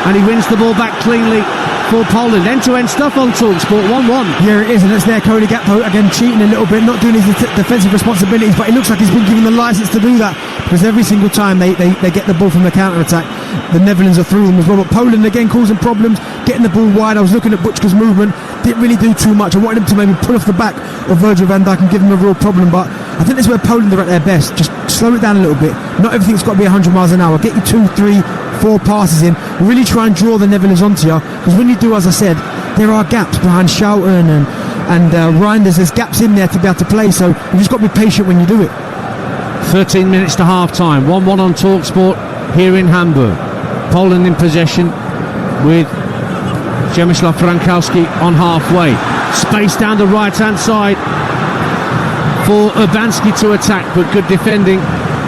and he wins the ball back cleanly for Poland. End-to-end stuff on TalkSport. 1-1. Yeah, it is, and it's there. Cody Gakpo again cheating a little bit, not doing his defensive responsibilities, but it looks like he's been given the license to do that, because every single time they get the ball from the counter-attack, the Netherlands are through them as well. But Poland again causing problems, getting the ball wide. I was looking at Butchka's movement, didn't really do too much. I wanted him to maybe pull off the back of Virgil van Dijk and give him a real problem, but I think this is where Poland are at their best. Just slow it down a little bit. Not everything's got to be 100 miles an hour. Get you 2, 3, 4 passes in. Really try and draw the Netherlands onto you, because when you do, as I said, there are gaps behind Schouten and Reinders. There's gaps in there to be able to play, so you've just got to be patient when you do it. 13 minutes to half-time. 1-1 on TalkSport here in Hamburg. Poland in possession with Przemysław Frankowski on halfway. Space down the right-hand side for Urbanski to attack, but good defending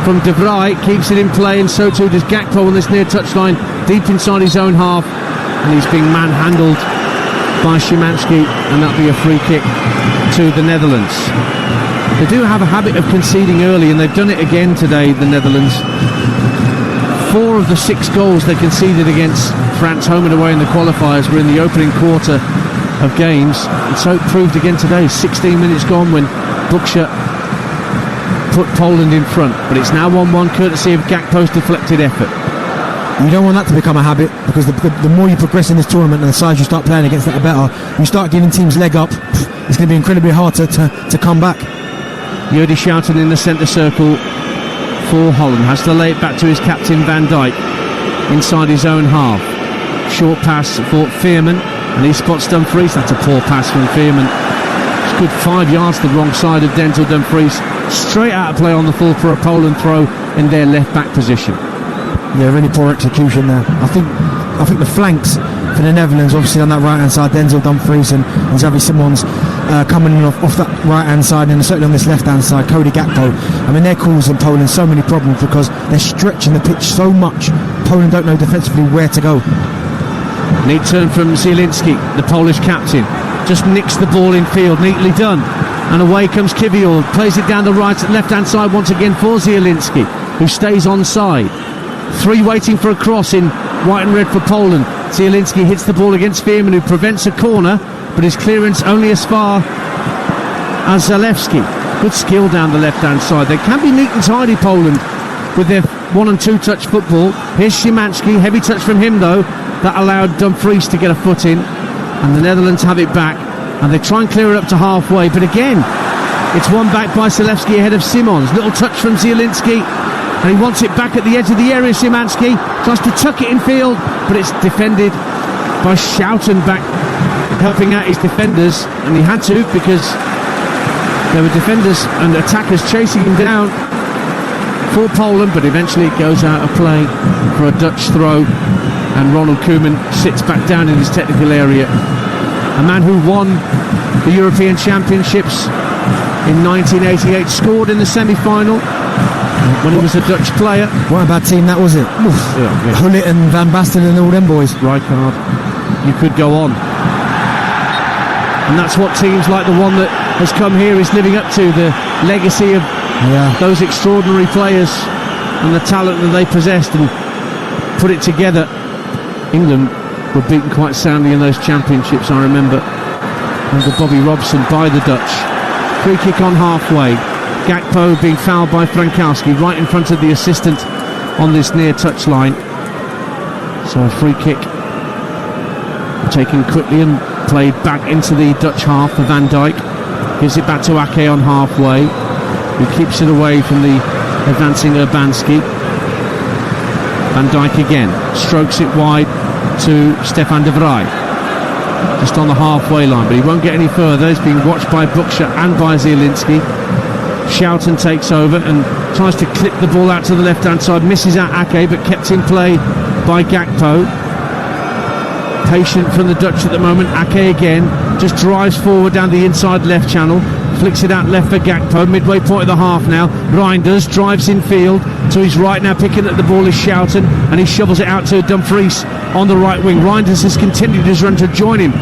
from De Vrij. Keeps it in play, and so too does Gakpo on this near touchline, deep inside his own half, and he's being manhandled by Szymanski, and that'll be a free kick to the Netherlands. They do have a habit of conceding early, and they've done it again today, the Netherlands. 4 of the 6 goals they conceded against France home and away in the qualifiers were in the opening quarter of games, and so it proved again today. 16 minutes gone when Buksha put Poland in front, but it's now 1-1 courtesy of Gakpo's deflected effort. You don't want that to become a habit, because the more you progress in this tournament and the size you start playing against, that the better. You start giving teams leg up, it's going to be incredibly hard to come back. Jordi Schouten in the centre circle for Holland, has to lay it back to his captain Van Dijk inside his own half. Short pass for Veerman, and he spots Dumfries. That's a poor pass from Veerman. It's a good 5 yards to the wrong side of Denzel Dumfries, straight out of play on the full for a Poland throw in their left back position. Yeah, really poor execution there. I think the flanks for the Netherlands, obviously on that right hand side, Denzel Dumfries and Xavi Simons coming in off that right hand side, and certainly on this left hand side, Cody Gakpo. I mean, they're causing Poland so many problems because they're stretching the pitch so much. Poland don't know defensively where to go. Neat turn from Zielinski, the Polish captain. Just nicks the ball in field, neatly done. And away comes Kiwior, plays it down the left hand side once again for Zielinski, who stays onside. 3 waiting for a cross in white and red for Poland. Zielinski hits the ball against Veerman, who prevents a corner, but his clearance only as far as Zalewski. Good skill down the left hand side. They can be neat and tidy, Poland, with their 1 and 2 touch football. Here's Szymanski, heavy touch from him though, that allowed Dumfries to get a foot in, and the Netherlands have it back, and they try and clear it up to halfway, but again it's won back by Zalewski ahead of Simons. Little touch from Zielinski, and he wants it back at the edge of the area. Szymanski tries to tuck it in field, but it's defended by Schouten back, helping out his defenders, and he had to, because there were defenders and attackers chasing him down for Poland, but eventually it goes out of play for a Dutch throw, and Ronald Koeman sits back down in his technical area. A man who won the European Championships in 1988, scored in the semi-final when he was a Dutch player. What a bad team that was, it? Gullit and Van Basten and all them boys. Rijkaard. You could go on. And that's what teams like the one that has come here is living up to, the legacy of those extraordinary players and the talent that they possessed and put it together. England were beaten quite soundly in those championships, I remember, under Bobby Robson by the Dutch. Free kick on halfway. Gakpo being fouled by Frankowski right in front of the assistant on this near touchline. So a free kick taken quickly and played back into the Dutch half for Van Dijk. Gives it back to Ake on halfway, who keeps it away from the advancing Urbanski. Van Dijk again strokes it wide to Stefan de Vrij, just on the halfway line, but he won't get any further. He's being watched by Buksha and by Zielinski. Schouten takes over and tries to clip the ball out to the left hand side, misses out Ake, but kept in play by Gakpo. Patient from the Dutch at the moment. Ake again just drives forward down the inside left channel, flicks it out left for Gakpo, midway point of the half now. Reinders drives in field to his right now, picking at the ball is Schouten, and he shovels it out to Dumfries on the right wing. Reinders has continued his run to join him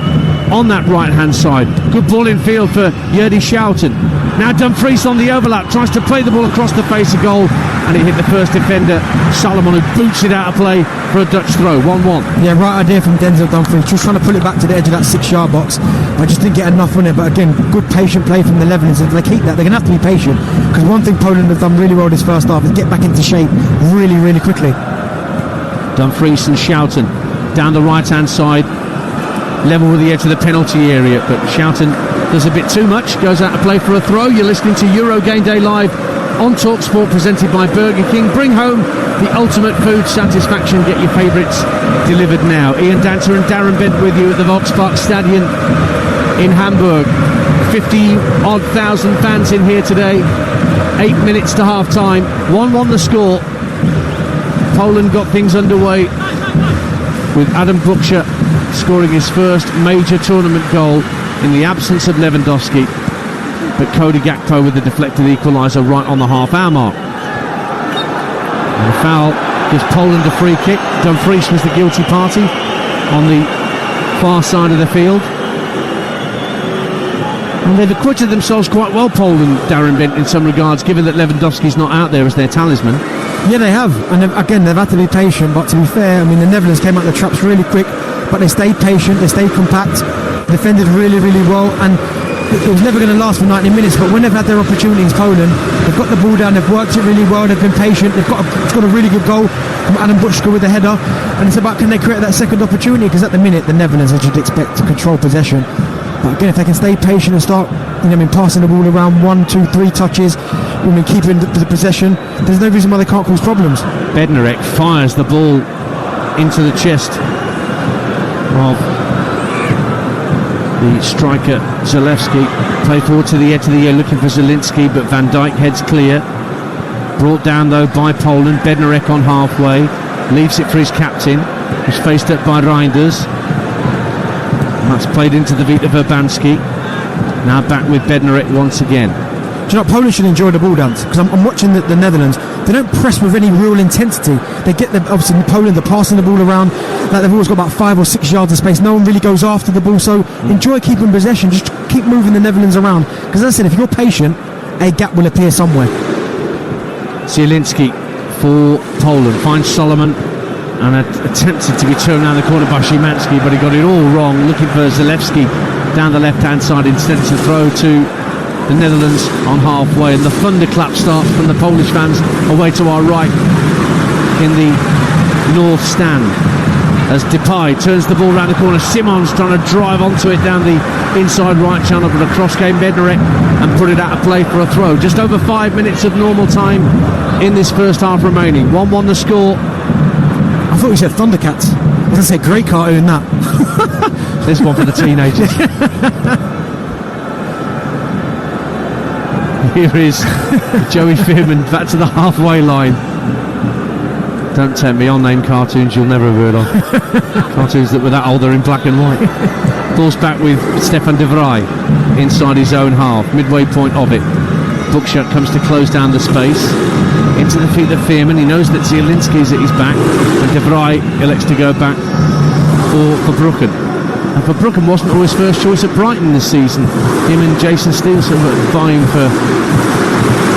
on that right-hand side. Good ball in field for Yerdy Schouten. Now Dumfries on the overlap, tries to play the ball across the face of goal, and he hit the first defender, Solomon, who boots it out of play for a Dutch throw. 1-1. Yeah, right idea from Denzel Dumfries, just trying to pull it back to the edge of that 6-yard box. I just didn't get enough on it, but again, good patient play from the Netherlands. If they keep that, they're going to have to be patient, because one thing Poland have done really well this first half is get back into shape really, really quickly. Dumfries and Schouten down the right-hand side, level with the edge of the penalty area, but Schouten does a bit too much, goes out to play for a throw. You're listening to Euro Game Day Live on TalkSport, presented by Burger King. Bring home the ultimate food satisfaction. Get your favourites delivered now. Ian Dancer and Darren Bent with you at the Volkspark Stadion in Hamburg. 50-odd thousand fans in here today. 8 minutes to half-time. 1-1 the score. Poland got things underway with Adam Buksa scoring his first major tournament goal in the absence of Lewandowski, but Cody Gakpo with the deflected equaliser right on the half-hour mark. And the foul gives Poland a free kick. Dumfries was the guilty party on the far side of the field. And they've acquitted themselves quite well, Poland, Darren Bent, in some regards, given that Lewandowski's not out there as their talisman. Yeah, they have, and again, they've had to be patient, but to be fair, I mean, the Netherlands came out the traps really quick, but they stayed patient, they stayed compact, defended really, really well, and it was never going to last for 90 minutes, but when they've had their opportunities, Poland, they've got the ball down, they've worked it really well, they've been patient, they've got a really good goal from Adam Buksa with the header, and it's about, can they create that second opportunity, because at the minute, the Netherlands, as you'd expect, to control possession. But again, if they can stay patient and start, passing the ball around 1, 2, 3 touches, keeping the possession, there's no reason why they can't cause problems. Bednarek fires the ball into the chest of the striker Zalewski. Play forward to the edge of the area, looking for Zielinski, but Van Dijk heads clear. Brought down though by Poland. Bednarek on halfway, leaves it for his captain, who's faced up by Reinders. That's played into the Vita Verbanski. Now back with Bednarek once again. Do you know, Poland should enjoy the ball dance, because I'm watching the Netherlands. They don't press with any real intensity. They get obviously in Poland, they're passing the ball around, like they've always got about 5 or 6 yards of space. No one really goes after the ball, so enjoy keeping possession. Just keep moving the Netherlands around, because as I said, if you're patient, a gap will appear somewhere. Zielinski for Poland finds Solomon and attempted to be turned around the corner by Szymanski, but he got it all wrong, looking for Zalewski down the left-hand side instead to throw to the Netherlands on halfway, and the thunderclap starts from the Polish fans away to our right in the north stand as Depay turns the ball around the corner. Simons trying to drive onto it down the inside right channel, but across came Bednarek and put it out of play for a throw. Just over 5 minutes of normal time in this first half remaining. 1-1 the score. I thought you said Thundercats. I was going to say great cartoon, that. This one for the teenagers. Here is Joey Fearman back to the halfway line. Don't tempt me, I'll name cartoons you'll never have heard of. Cartoons that were that old are in black and white. Ball's back with Stefan de Vrij inside his own half, midway point of it. Buksa comes to close down the space into the feet of Fearman. He knows that Zielinski is at his back, and de Vrij elects to go back for Bruggen. And Verbruggen wasn't always first choice at Brighton this season. Him and Jason Steele sort of vying for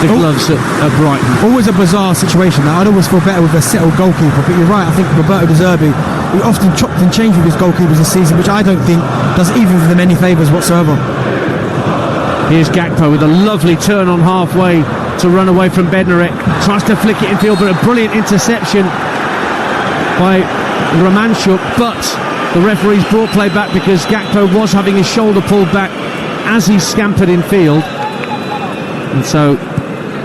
the gloves at Brighton. Always a bizarre situation. Now, I'd always feel better with a settled goalkeeper, but you're right, I think Roberto De Zerbi, he often chopped and changed with his goalkeepers this season, which I don't think does either of them any favours whatsoever. Here's Gakpo with a lovely turn on halfway to run away from Bednarek. Tries to flick it in field, but a brilliant interception by Romanchuk, but the referee's brought play back because Gakpo was having his shoulder pulled back as he scampered in field, and so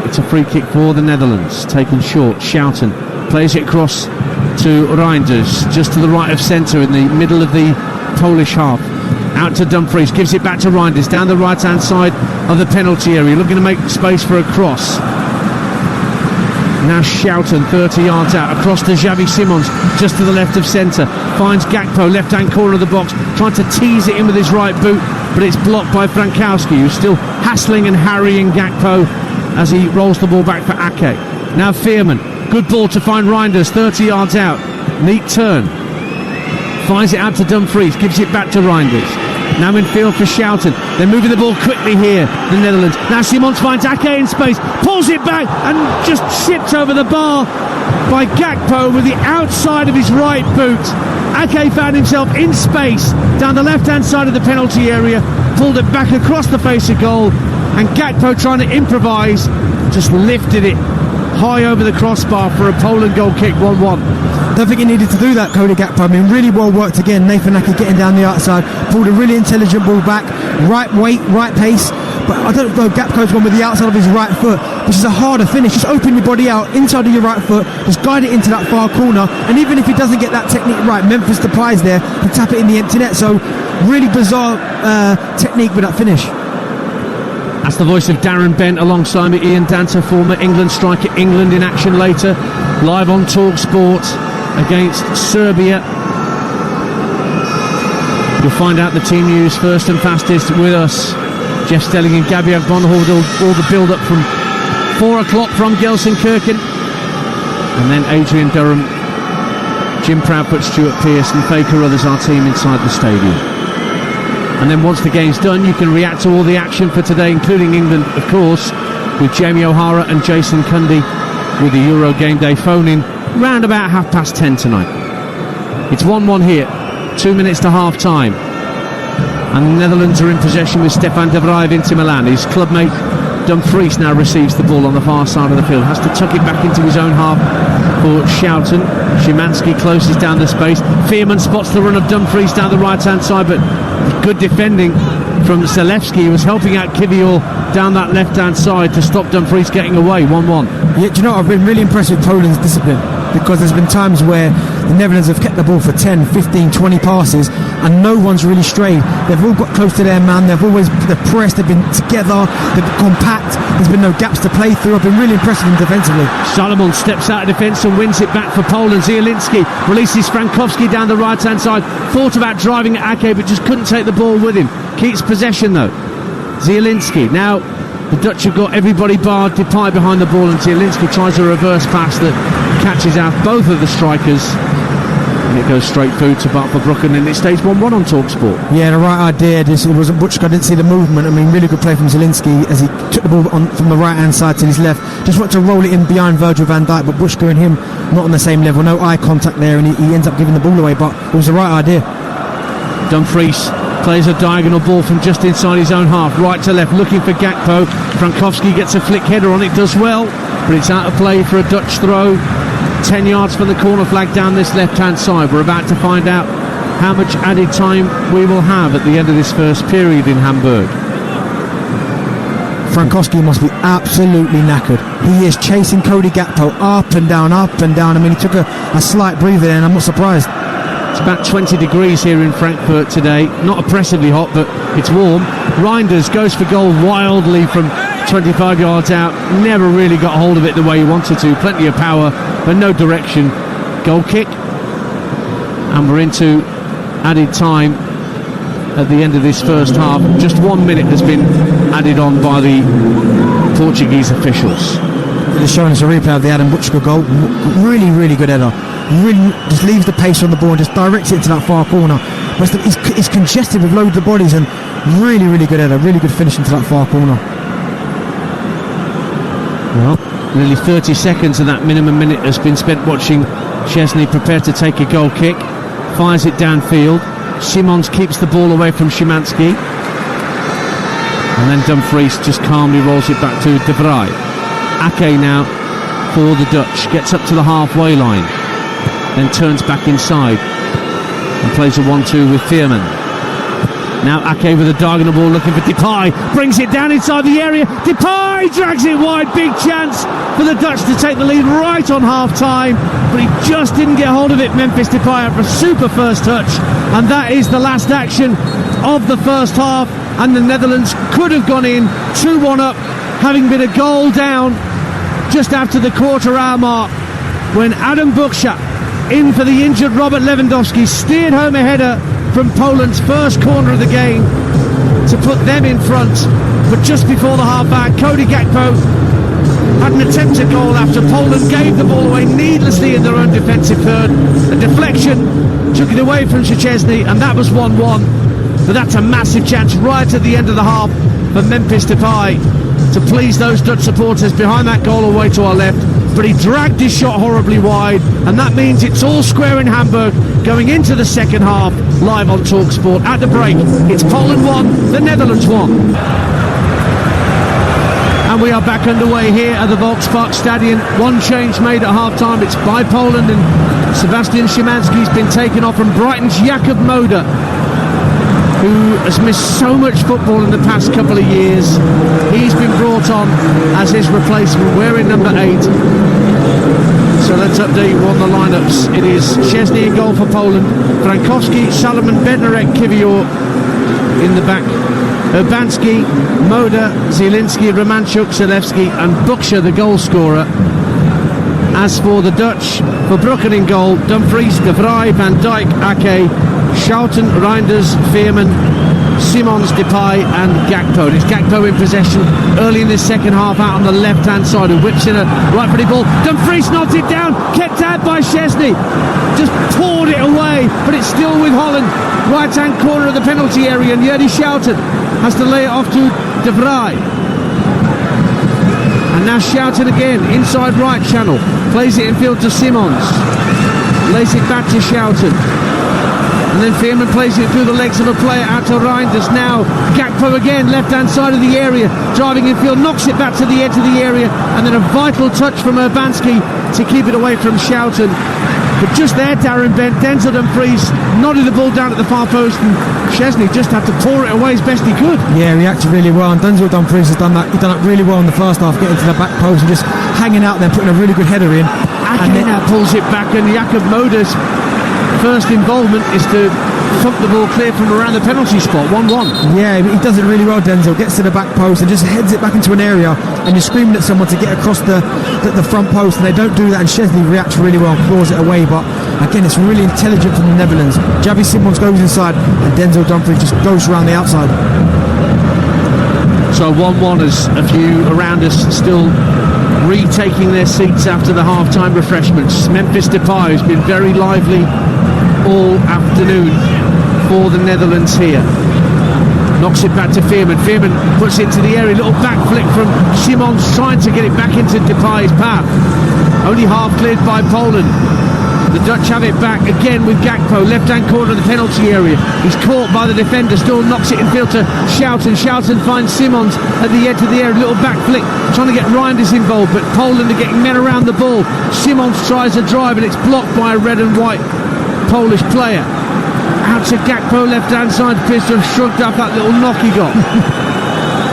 it's a free kick for the Netherlands. Taken short, Schouten plays it across to Reinders, just to the right of centre in the middle of the Polish half. Out to Dumfries, gives it back to Reinders down the right hand side of the penalty area, looking to make space for a cross. Now Schouten 30 yards out, across to Xavi Simons, just to the left of centre, finds Gakpo, left hand corner of the box, trying to tease it in with his right boot, but it's blocked by Frankowski, who's still hassling and harrying Gakpo as he rolls the ball back for Ake. Now Fearman, good ball to find Reinders, 30 yards out, neat turn, finds it out to Dumfries, gives it back to Reinders. Now in field for Schouten. They're moving the ball quickly here, the Netherlands. Now Simons finds Ake in space, pulls it back and just chipped over the bar by Gakpo with the outside of his right boot. Ake found himself in space down the left-hand side of the penalty area, pulled it back across the face of goal, and Gakpo, trying to improvise, just lifted it high over the crossbar for a Poland goal kick. 1-1. Don't think he needed to do that, Cody Gakpo. I mean, really well worked again. Nathan Ake getting down the outside, pulled a really intelligent ball back, right weight, right pace. But I don't know, Gakpo's gone with the outside of his right foot, which is a harder finish. Just open your body out inside of your right foot, just guide it into that far corner, and even if he doesn't get that technique right, Memphis Depay's there to tap it in the empty net. So really bizarre technique with that finish. That's the voice of Darren Bent alongside me, Ian Danter, former England striker. England in action later, live on TalkSport against Serbia. You'll find out the team news first and fastest with us. Jeff Stelling and Gabby Agbonhord, all the build-up from 4 o'clock from Gelsenkirchen. And then Adrian Durham, Jim Proudfoot, Stuart Pearce and Faye Carruthers, our team inside the stadium. And then once the game's done, you can react to all the action for today, including England, of course, with Jamie O'Hara and Jason Cundy with the Euro Game Day phone-in round about 10:30 tonight. It's 1-1 here, 2 minutes to half-time. And the Netherlands are in possession with Stefan de Vrij of Inter Milan. His clubmate Dumfries now receives the ball on the far side of the field. Has to tuck it back into his own half for Schouten. Szymanski closes down the space. Veerman spots the run of Dumfries down the right-hand side, but good defending from Zalewski, who was helping out Kivior down that left-hand side to stop Dumfries getting away. 1-1. Yeah, do you know, I've been really impressed with Poland's discipline, because there's been times where the Netherlands have kept the ball for 10, 15, 20 passes and no one's really strayed. They've all got close to their man, they've pressed, they've been together, they've been compact, there's been no gaps to play through. I've been really impressed with them defensively. Solomon steps out of defence and wins it back for Poland. Zielinski releases Frankowski down the right-hand side, thought about driving at Ake but just couldn't take the ball with him. Keeps possession though. Zielinski, now the Dutch have got everybody barred. Depay behind the ball and Zielinski tries a reverse pass that catches out both of the strikers, and it goes straight through to Bart Verbruggen, and it stays 1-1 on TalkSport. Yeah, the right idea. It wasn't Butchka. I didn't see the movement. I mean, really good play from Zielinski as he took the ball on from the right hand side to his left. Just wanted to roll it in behind Virgil van Dijk, but Butchka and him not on the same level. No eye contact there, and he ends up giving the ball away. But it was the right idea. Dumfries plays a diagonal ball from just inside his own half, right to left, looking for Gakpo. Frankowski gets a flick header on it, does well, but it's out of play for a Dutch throw. 10 yards from the corner flag down this left-hand side. We're about to find out how much added time we will have at the end of this first period in Hamburg. Frankowski must be absolutely knackered. He is chasing Cody Gakpo up and down, up and down. I mean, he took a slight breather there, and I'm not surprised. It's about 20 degrees here in Frankfurt today. Not oppressively hot, but it's warm. Reinders goes for goal wildly from 25 yards out. Never really got hold of it the way he wanted to. Plenty of power, but no direction. Goal kick. And we're into added time at the end of this first half. Just 1 minute has been added on by the Portuguese officials. They're showing us a replay of the Adam Butchka goal. Really, really good header. Really just leaves the pace on the ball and just directs it into that far corner. But it's congested with loads of bodies, and really, really good header. Really good finish into that far corner. Well, nearly 30 seconds of that minimum minute has been spent watching Szczesny prepare to take a goal kick. Fires it downfield. Simons keeps the ball away from Szymanski. And then Dumfries just calmly rolls it back to De Vrij. Ake now for the Dutch. Gets up to the halfway line. Then turns back inside. And plays a 1-2 with Veerman. Now Ake with a diagonal ball looking for Depay. Brings it down inside the area. Depay drags it wide. Big chance for the Dutch to take the lead right on half-time. But he just didn't get hold of it, Memphis Depay, for a super first touch. And that is the last action of the first half. And the Netherlands could have gone in 2-1 up, having been a goal down just after the quarter-hour mark, when Adam Buksa, in for the injured Robert Lewandowski, steered home a header from Poland's first corner of the game to put them in front. But just before the half-hour, Cody Gakpo had an attempt at goal after Poland gave the ball away needlessly in their own defensive third. A deflection took it away from Szczesny, and that was 1-1. but that's a massive chance right at the end of the half for Memphis Depay to please those Dutch supporters behind that goal away to our left. But he dragged his shot horribly wide, and that means it's all square in Hamburg going into the second half, live on TalkSport. At the break, it's Poland 1, the Netherlands 1. And we are back underway here at the Volkspark Stadion. One change made at half-time. It's by Poland, and Sebastian Szymanski's been taken off from Brighton's Jakub Moder, who has missed so much football in the past couple of years. He's been brought on as his replacement, wearing number 8. So let's update you on the lineups. It is Szczesny in goal for Poland, Frankowski, Salomon, Bednarek, Kiwior in the back, Urbanski, Moder, Zielinski, Romanchuk, Zalewski and Buksha, the goal scorer. As for the Dutch, Verbruggen in goal, Dumfries, De Vrij, Van Dijk, Ake, Schouten, Reinders, Veerman, Simons, Depay and Gakpo. It's Gakpo in possession early in this second half, out on the left hand side, who whips in a right footed ball. Dumfries knocks it down, kept out by Szczesny, just poured it away, but it's still with Holland. Right hand corner of the penalty area, and Jordi Schouten has to lay it off to De Vrij. And now Schouten again, inside right channel, plays it in field to Simons, lays it back to Schouten. And then Veerman plays it through the legs of a player out to Reinders. Now Gakpo again, left-hand side of the area, driving in field, knocks it back to the edge of the area, and then a vital touch from Urbanski to keep it away from Schouten. But just there, Darren Bent, Denzel Dumfries nodded the ball down at the far post, and Szczesny just had to pour it away as best he could. Yeah, he acted really well, and Denzel Dumfries has done that. He's done it really well in the first half, getting to the back post and just hanging out there, putting a really good header in. And then now pulls it back, and Jakub Moder's first involvement is to thump the ball clear from around the penalty spot. 1-1. Yeah, he does it really well, Denzel. Gets to the back post and just heads it back into an area, and you're screaming at someone to get across the front post, and they don't do that, and Szczesny reacts really well, claws it away. But again, it's really intelligent from the Netherlands. Xavi Simons goes inside, and Denzel Dumfries just goes around the outside. So 1-1 as a few around us still retaking their seats after the half-time refreshments. Memphis Depay has been very lively all afternoon for the Netherlands here. Knocks it back to Veerman. Veerman puts it to the area. Little back flick from Simons, trying to get it back into Depay's path. Only half cleared by Poland. The Dutch have it back again with Gakpo, left-hand corner of the penalty area. He's caught by the defender, still knocks it in field to Schouten. Schouten finds Simons at the edge of the area. Little back flick, trying to get Reinders involved, but Poland are getting men around the ball. Simons tries a drive, and it's blocked by a red and white Polish player. Out to Gakpo, left-hand side, appears to have shrugged up that little knock he got.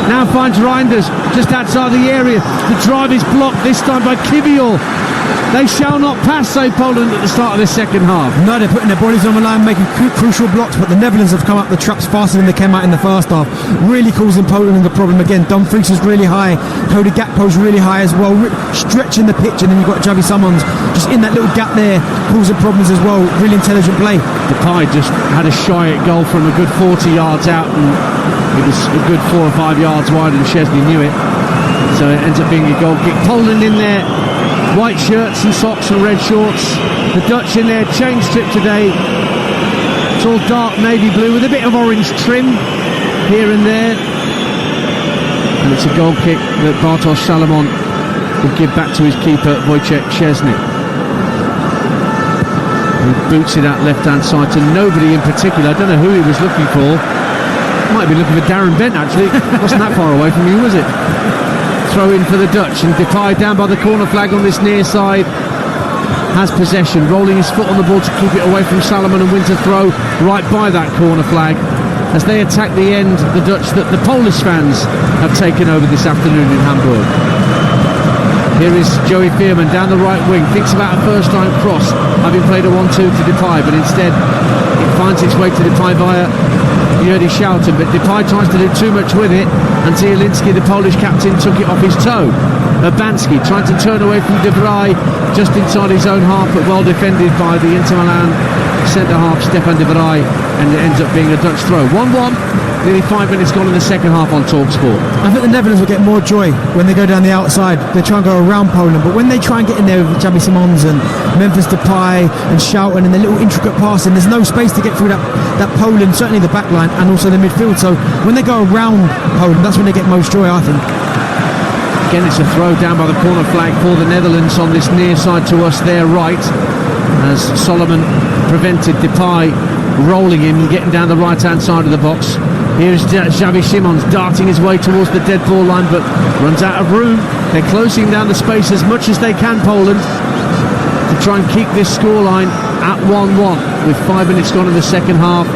Now finds Reinders just outside the area. The drive is blocked, this time by Kiwior. They shall not pass, say Poland at the start of this second half. No, they're putting their bodies on the line, making crucial blocks, but the Netherlands have come up the traps faster than they came out in the first half, really causing Poland the problem again. Dumfries is really high, Cody Gakpo's really high as well, stretching the pitch, and then you've got Xavi Simons just in that little gap there, causing problems as well. Really intelligent play. Depay just had a shy at goal from a good 40 yards out, and it was a good 4 or 5 yards wide, and Szczesny knew it, so it ends up being a goal kick. Poland in there, white shirts and socks and red shorts. The Dutch in their chain strip today. It's all dark navy blue with a bit of orange trim here and there. And it's a goal kick that Bartosz Salomon will give back to his keeper, Wojciech Szczesny. He boots it out left-hand side to nobody in particular. I don't know who he was looking for. Might be looking for Darren Bent, actually. Wasn't that far away from you, was it? Throw in for the Dutch, and Depay down by the corner flag on this near side has possession, rolling his foot on the ball to keep it away from Salomon, and wins a throw right by that corner flag as they attack the end, the Dutch that the Polish fans have taken over this afternoon in Hamburg. Here is Joey Veerman down the right wing, thinks about a first-time cross, having played a 1-2 to Depay, but instead it finds its way to Depay via Jordi Schouten, but Depay tries to do too much with it, and Zielinski, the Polish captain, took it off his toe. Urbanski trying to turn away from De Vrij just inside his own half, but well defended by the Inter Milan centre-half Stefan De Vrij, and it ends up being a Dutch throw. 1-1 Nearly 5 minutes gone in the second half on TalkSport. I think the Netherlands will get more joy when they go down the outside. They try and go around Poland, but when they try and get in there with Xabi Simons and Memphis Depay and Schouten and the little intricate passing, there's no space to get through that Poland, certainly the back line and also the midfield. So when they go around Poland, that's when they get most joy, I think. Again, it's a throw down by the corner flag for the Netherlands on this near side to us, their right, as Solomon prevented Depay rolling him and getting down the right-hand side of the box. Here's Xabi Simons darting his way towards the dead ball line, but runs out of room. They're closing down the space as much as they can, Poland, to try and keep this scoreline at 1-1 with 5 minutes gone in the second half.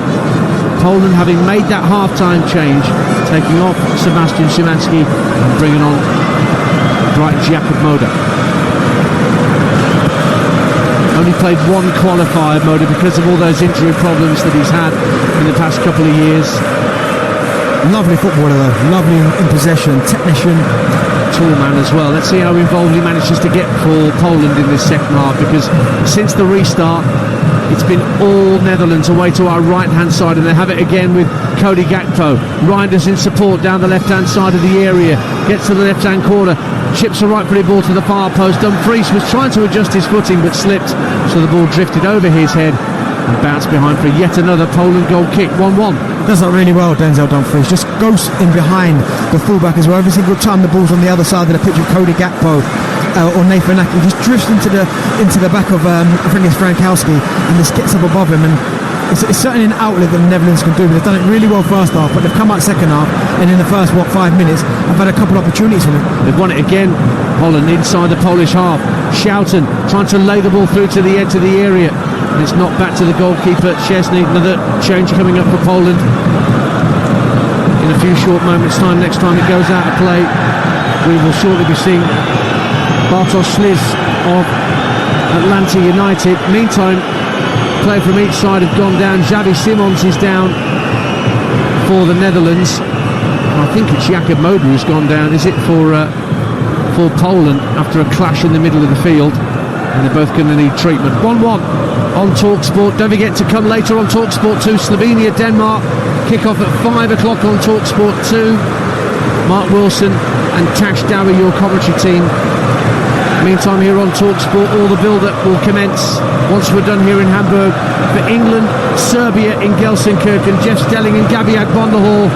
Poland having made that half-time change, taking off Sebastian Szymanski and bringing on Brighton's Jakub Moder. Only played one qualifier, Moder, because of all those injury problems that he's had in the past couple of years. Lovely footballer though, lovely in possession, technician. Tall man as well. Let's see how involved he manages to get for Poland in this second half, because since the restart it's been all Netherlands away to our right hand side, and they have it again with Cody Gakpo. Reinders in support down the left hand side of the area, gets to the left hand corner, chips a right footed ball to the far post. Dumfries was trying to adjust his footing but slipped, so the ball drifted over his head and bounced behind for yet another Poland goal kick. 1-1. Does that really well, Denzel Dumfries. Just goes in behind the fullback as well. Every single time the ball's on the other side of the pitch with Cody Gakpo or Nathan Ake, just drifts into the back of I think it's Frankowski, and just gets up above him. And it's certainly an outlet that the Netherlands can do. They've done it really well first half, but they've come out second half, and in the first 5 minutes I've had a couple of opportunities from it. They've won it again. Holland inside the Polish half. Schouten trying to lay the ball through to the edge of the area. And it's knocked back to the goalkeeper, Szczesny. Another change coming up for Poland. In a few short moments' time, next time it goes out of play, we will shortly be seeing Bartosz Sliz of Atlanta United. Meantime, player from each side have gone down. Xabi Simons is down for the Netherlands. I think it's Jakub Moder who's gone down. Is it for Poland after a clash in the middle of the field? And they're both going to need treatment. 1-1 on TalkSport. Don't forget to come later on TalkSport 2, Slovenia, Denmark. Kick-off at 5 o'clock on TalkSport 2. Mark Wilson and Tash Dowie, your commentary team. Meantime, here on TalkSport, all the build-up will commence once we're done here in Hamburg for England, Serbia in Gelsenkirchen. Jeff Stelling and Gabi Agbonlahor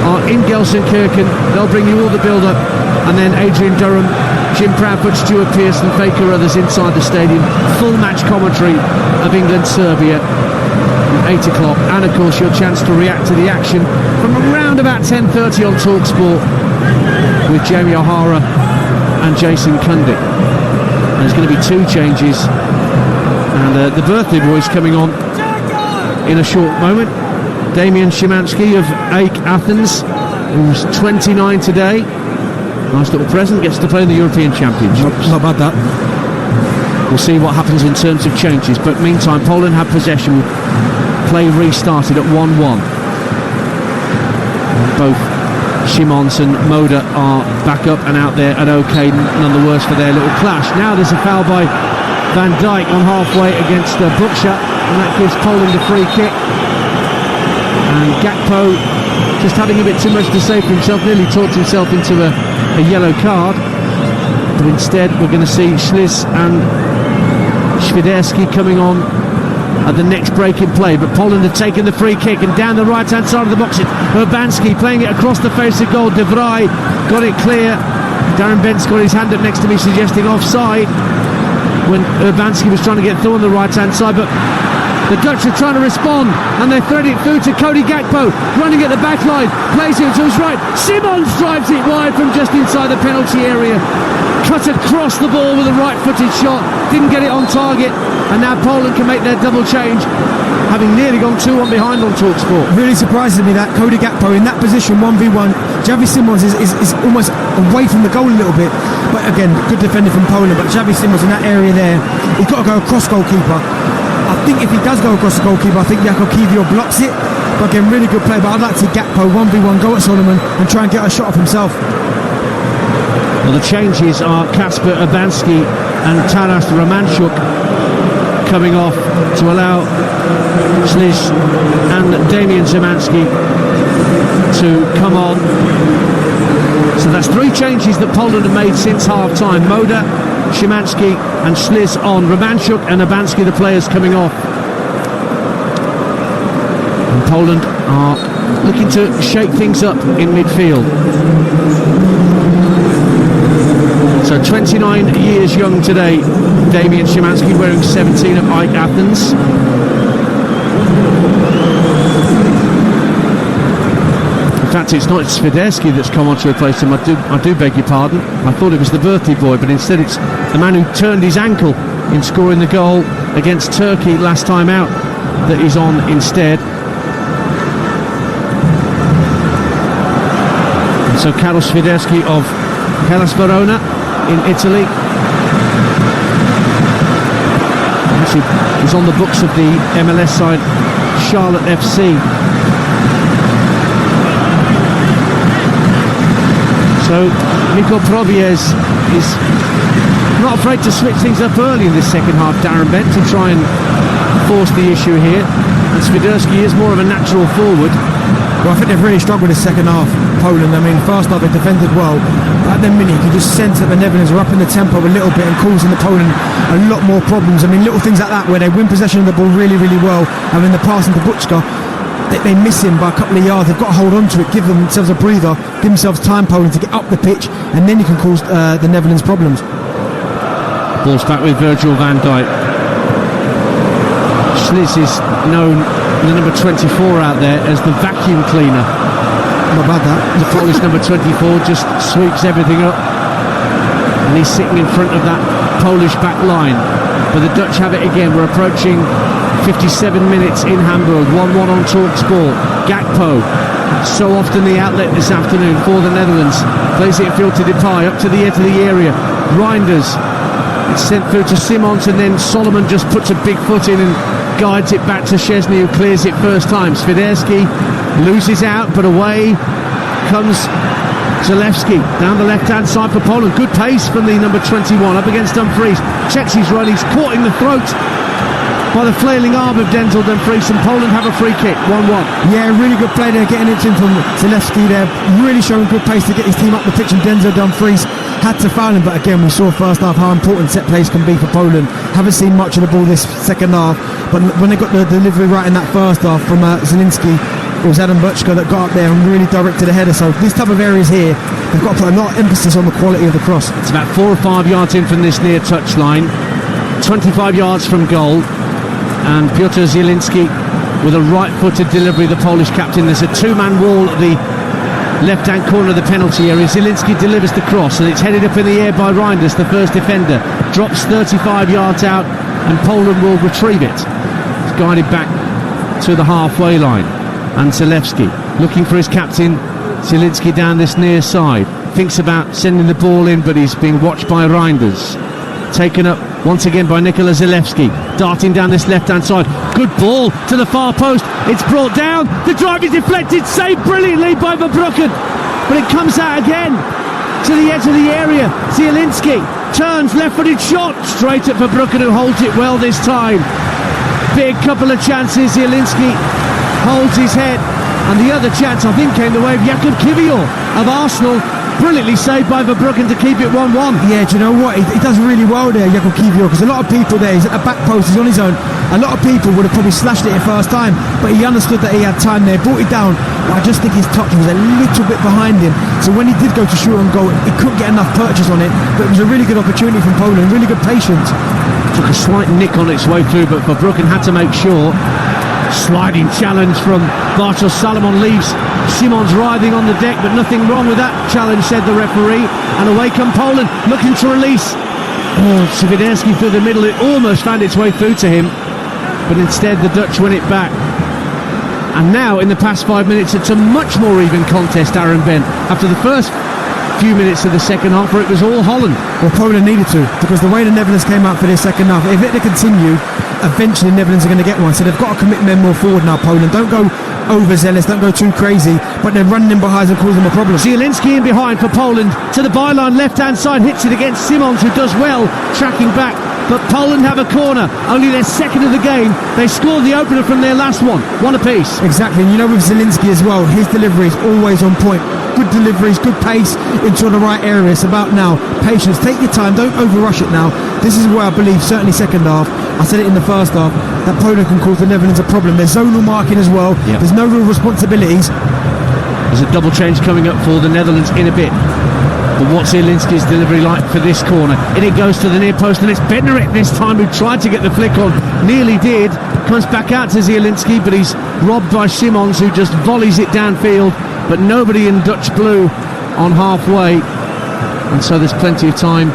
are in Gelsenkirchen. They'll bring you all the build-up, and then Adrian Durham, Jim Proudfoot, Stuart Pearson, Faye Carruthers inside the stadium. Full match commentary of England-Serbia at 8 o'clock, and of course your chance to react to the action from around about 10:30 on TalkSport with Jamie O'Hara and Jason Cundick. And there's going to be 2 changes, and the birthday boy's coming on in a short moment. Damian Szymanski of AEK Athens, who's 29 today. Nice little present, gets to play in the European Championships. Not bad, that. We'll see what happens in terms of changes, but meantime Poland have possession. Play restarted at 1-1. Both Simons and Moder are back up and out there and okay, none the worse for their little clash. Now there's a foul by Van Dijk on halfway against Buksha, and that gives Poland a free kick. And Gakpo, just having a bit too much to say for himself, nearly talked himself into a yellow card. But instead we're going to see Sliz and Świderski coming on at the next break in play. But Poland have taken the free kick, and down the right hand side of the box it's Urbanski playing it across the face of goal. De Vrij got it clear. Darren Bent's got his hand up next to me suggesting offside when Urbanski was trying to get through on the right hand side, but the Dutch are trying to respond, and they thread it through to Cody Gakpo, running at the back line, plays it to his right. Simons drives it wide from just inside the penalty area. Cut across the ball with a right-footed shot, didn't get it on target, and now Poland can make their double change, having nearly gone 2-1 behind on TalkSport. Really surprises me that Cody Gakpo in that position, 1v1. Xabi Simons is almost away from the goal a little bit, but again, good defender from Poland. But Xabi Simons in that area there, he's got to go across goalkeeper. I think if he does go across the goalkeeper, I think Jakub Kiwior blocks it. But again, really good play. But I'd like to see Gakpo 1v1 go at Solomon and try and get a shot off himself. Well, the changes are Kasper Urbanski and Taras Romanchuk coming off to allow Sliz and Damian Szymanski to come on. So that's 3 changes that Poland have made since half-time. Moda, Szymanski and Schliz on. Romanchuk and Abanski, the players coming off. And Poland are looking to shake things up in midfield. So 29 years young today, Damian Szymanski, wearing 17 at AEK Athens. In fact, it's not Swiderski that's come on to replace him. I do beg your pardon. I thought it was the birthday boy, but instead it's the man who turned his ankle in scoring the goal against Turkey last time out that is on instead. And so Karol Swiderski of Hellas Verona in Italy. Actually, he's on the books of the MLS side Charlotte FC. So Mikko Probies is not afraid to switch things up early in this second half, Darren Bent, to try and force the issue here. And Swiderski is more of a natural forward. Well, I think they've really struggled this second half, Poland. I mean, first half they defended well. At the minute, you just sense that the Netherlands are up in the tempo a little bit and causing the Poland a lot more problems. I mean, little things like that where they win possession of the ball really, really well. And then the passing to Buchka, they miss him by a couple of yards. They've got to hold on to it, give themselves a breather, give themselves time, Poland, to get up the pitch, and then you can cause the Netherlands problems. Ball's back with Virgil van Dijk. Schliz is known, the number 24 out there, as the vacuum cleaner. Not bad, that. The Polish number 24 just sweeps everything up, and he's sitting in front of that Polish back line. But the Dutch have it again. We're approaching 57 minutes in Hamburg. 1-1 on TalkSport. Gakpo, so often the outlet this afternoon for the Netherlands, plays it in field to Depay, up to the edge of the area. Reinders, it's sent through to Simons, and then Solomon just puts a big foot in and guides it back to Szczesny, who clears it first time. Swiderski loses out, but away comes Zalewski down the left-hand side for Poland. Good pace from the number 21 up against Dumfries. Checks his run, he's caught in the throat by the flailing arm of Denzel Dumfries, and Poland have a free kick, 1-1. Yeah, really good play there, getting it in from Zalewski there, really showing good pace to get his team up the pitch, and Denzel Dumfries had to foul him, but again we saw first half how important set plays can be for Poland. Haven't seen much of the ball this second half, but when they got the delivery right in that first half from Zielinski, it was Adam Buchka that got up there and really directed the header. So these type of areas here, they've got to put a lot of emphasis on the quality of the cross. It's about 4 or 5 yards in from this near touchline, 25 yards from goal, and Piotr Zielinski with a right-footed delivery, the Polish captain. There's a 2-man wall at the left-hand corner of the penalty area. Zielinski delivers the cross, and it's headed up in the air by Reinders, the first defender. Drops 35 yards out, and Poland will retrieve it. It's guided back to the halfway line. And Zalewski looking for his captain, Zielinski, down this near side. Thinks about sending the ball in, but he's being watched by Reinders. Taken up once again by Nikola Zalewski, darting down this left-hand side. Good ball to the far post. It's brought down. The drive is deflected, saved brilliantly by Verbruggen, but it comes out again to the edge of the area. Zielinski turns, left-footed shot straight at Verbruggen, who holds it well this time. Big couple of chances. Zielinski holds his head, and the other chance I think came the way of Jakub Kiwior of Arsenal. Brilliantly saved by Verbruggen to keep it 1-1. Yeah, do you know what? He does really well there, Jakub Kiwior, because a lot of people there, he's at the back post, he's on his own. A lot of people would have probably slashed it the first time, but he understood that he had time there, brought it down. But I just think his touch was a little bit behind him. So when he did go to shoot on goal, he couldn't get enough purchase on it. But it was a really good opportunity from Poland, really good patience. Took a slight nick on its way through, but Verbruggen had to make sure. Sliding challenge from Bartosz Salomon leaves Simons writhing on the deck, but nothing wrong with that challenge, said the referee. And away come Poland, looking to release. Swiderski through the middle. It almost found its way through to him, but instead the Dutch win it back. And now in the past 5 minutes it's a much more even contest, Darren Bent, after the first few minutes of the second half where it was all Holland. Well, Poland needed to, because the way the Netherlands came out for this second half, if it had continued, eventually the Netherlands are going to get one. So they've got to commit men more forward now, Poland. Don't go overzealous, don't go too crazy, but they're running in behind and causing them a problem. Zielinski in behind for Poland, to the byline, left hand side, hits it against Simons, who does well, tracking back but Poland have a corner. Only their second of the game. They scored the opener from their last one apiece. Exactly, and you know with Zielinski as well, his delivery is always on point. Good deliveries, good pace into the right area. It's about now patience. Take your time, don't overrush it now. This is where I believe, certainly second half, I said it in the first half, that Poland can cause the Netherlands a problem. There's zonal marking as well. Yep. There's no real responsibilities. There's a double change coming up for the Netherlands in a bit. But what's Zielinski's delivery like for this corner? And it goes to the near post, and it's Bednarek this time who tried to get the flick on. Nearly did. Comes back out to Zielinski, but he's robbed by Simons, who just volleys it downfield. But nobody in Dutch blue on halfway. And so there's plenty of time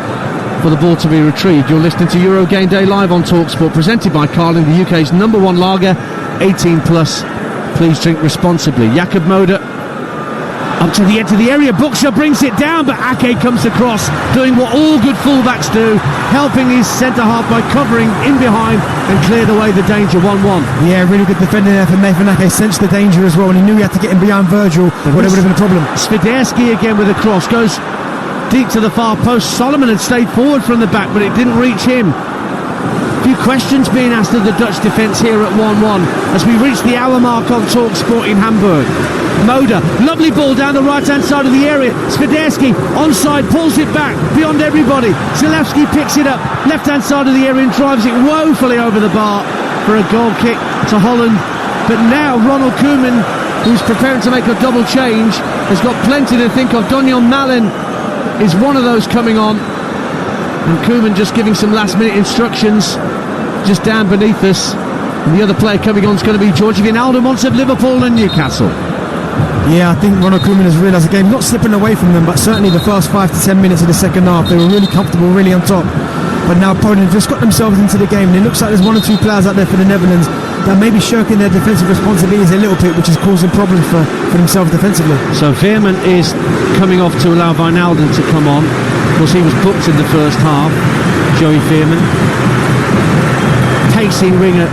for the ball to be retrieved. You're listening to Euro Game Day live on TalkSport, presented by Carling, the UK's #1 lager, 18 plus. Please drink responsibly. Jakub Moder up to the edge of the area. Buksha brings it down, but Ake comes across, doing what all good fullbacks do, helping his centre half by covering in behind and cleared away the danger. 1-1. Yeah, really good defending there from Nathan Ake. Sensed the danger as well, and he knew he had to get him behind Virgil, or there would have been a problem. Swiderski again with a cross, goes deep to the far post. Solomon had stayed forward from the back, but it didn't reach him. A few questions being asked of the Dutch defence here at 1-1 as we reach the hour mark on TalkSport in Hamburg. Moder, lovely ball down the right hand side of the area. Swiderski onside, pulls it back beyond everybody. Zalewski picks it up left hand side of the area and drives it woefully over the bar for a goal kick to Holland. But now Ronald Koeman, who's preparing to make a double change, has got plenty to think of. Donion Malen is one of those coming on, and Koeman just giving some last minute instructions just down beneath us. And the other player coming on is going to be Georgie Wijnaldum of Liverpool and Newcastle. Yeah, I think Ronald Koeman has realised the game, not slipping away from them, but certainly the first 5 to 10 minutes of the second half, they were really comfortable, really on top. But now Poland have just got themselves into the game, and it looks like there's one or two players out there for the Netherlands that may be shirking their defensive responsibilities a little bit, which is causing problems for themselves defensively. So Veerman is coming off to allow Wijnaldum to come on. Of course, he was booked in the first half, Joey Veerman. Pacing winger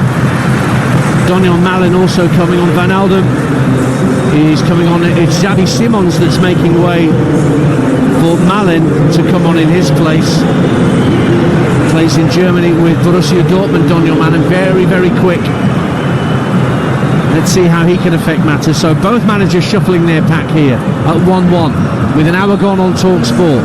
Donion Malen also coming on. Wijnaldum is coming on. It's Xavi Simons that's making way for Malen to come on in his place. Plays in Germany with Borussia Dortmund. Donion Malen, very, very quick. Let's see how he can affect matters. So both managers shuffling their pack here at 1-1 with an hour gone on TalkSport.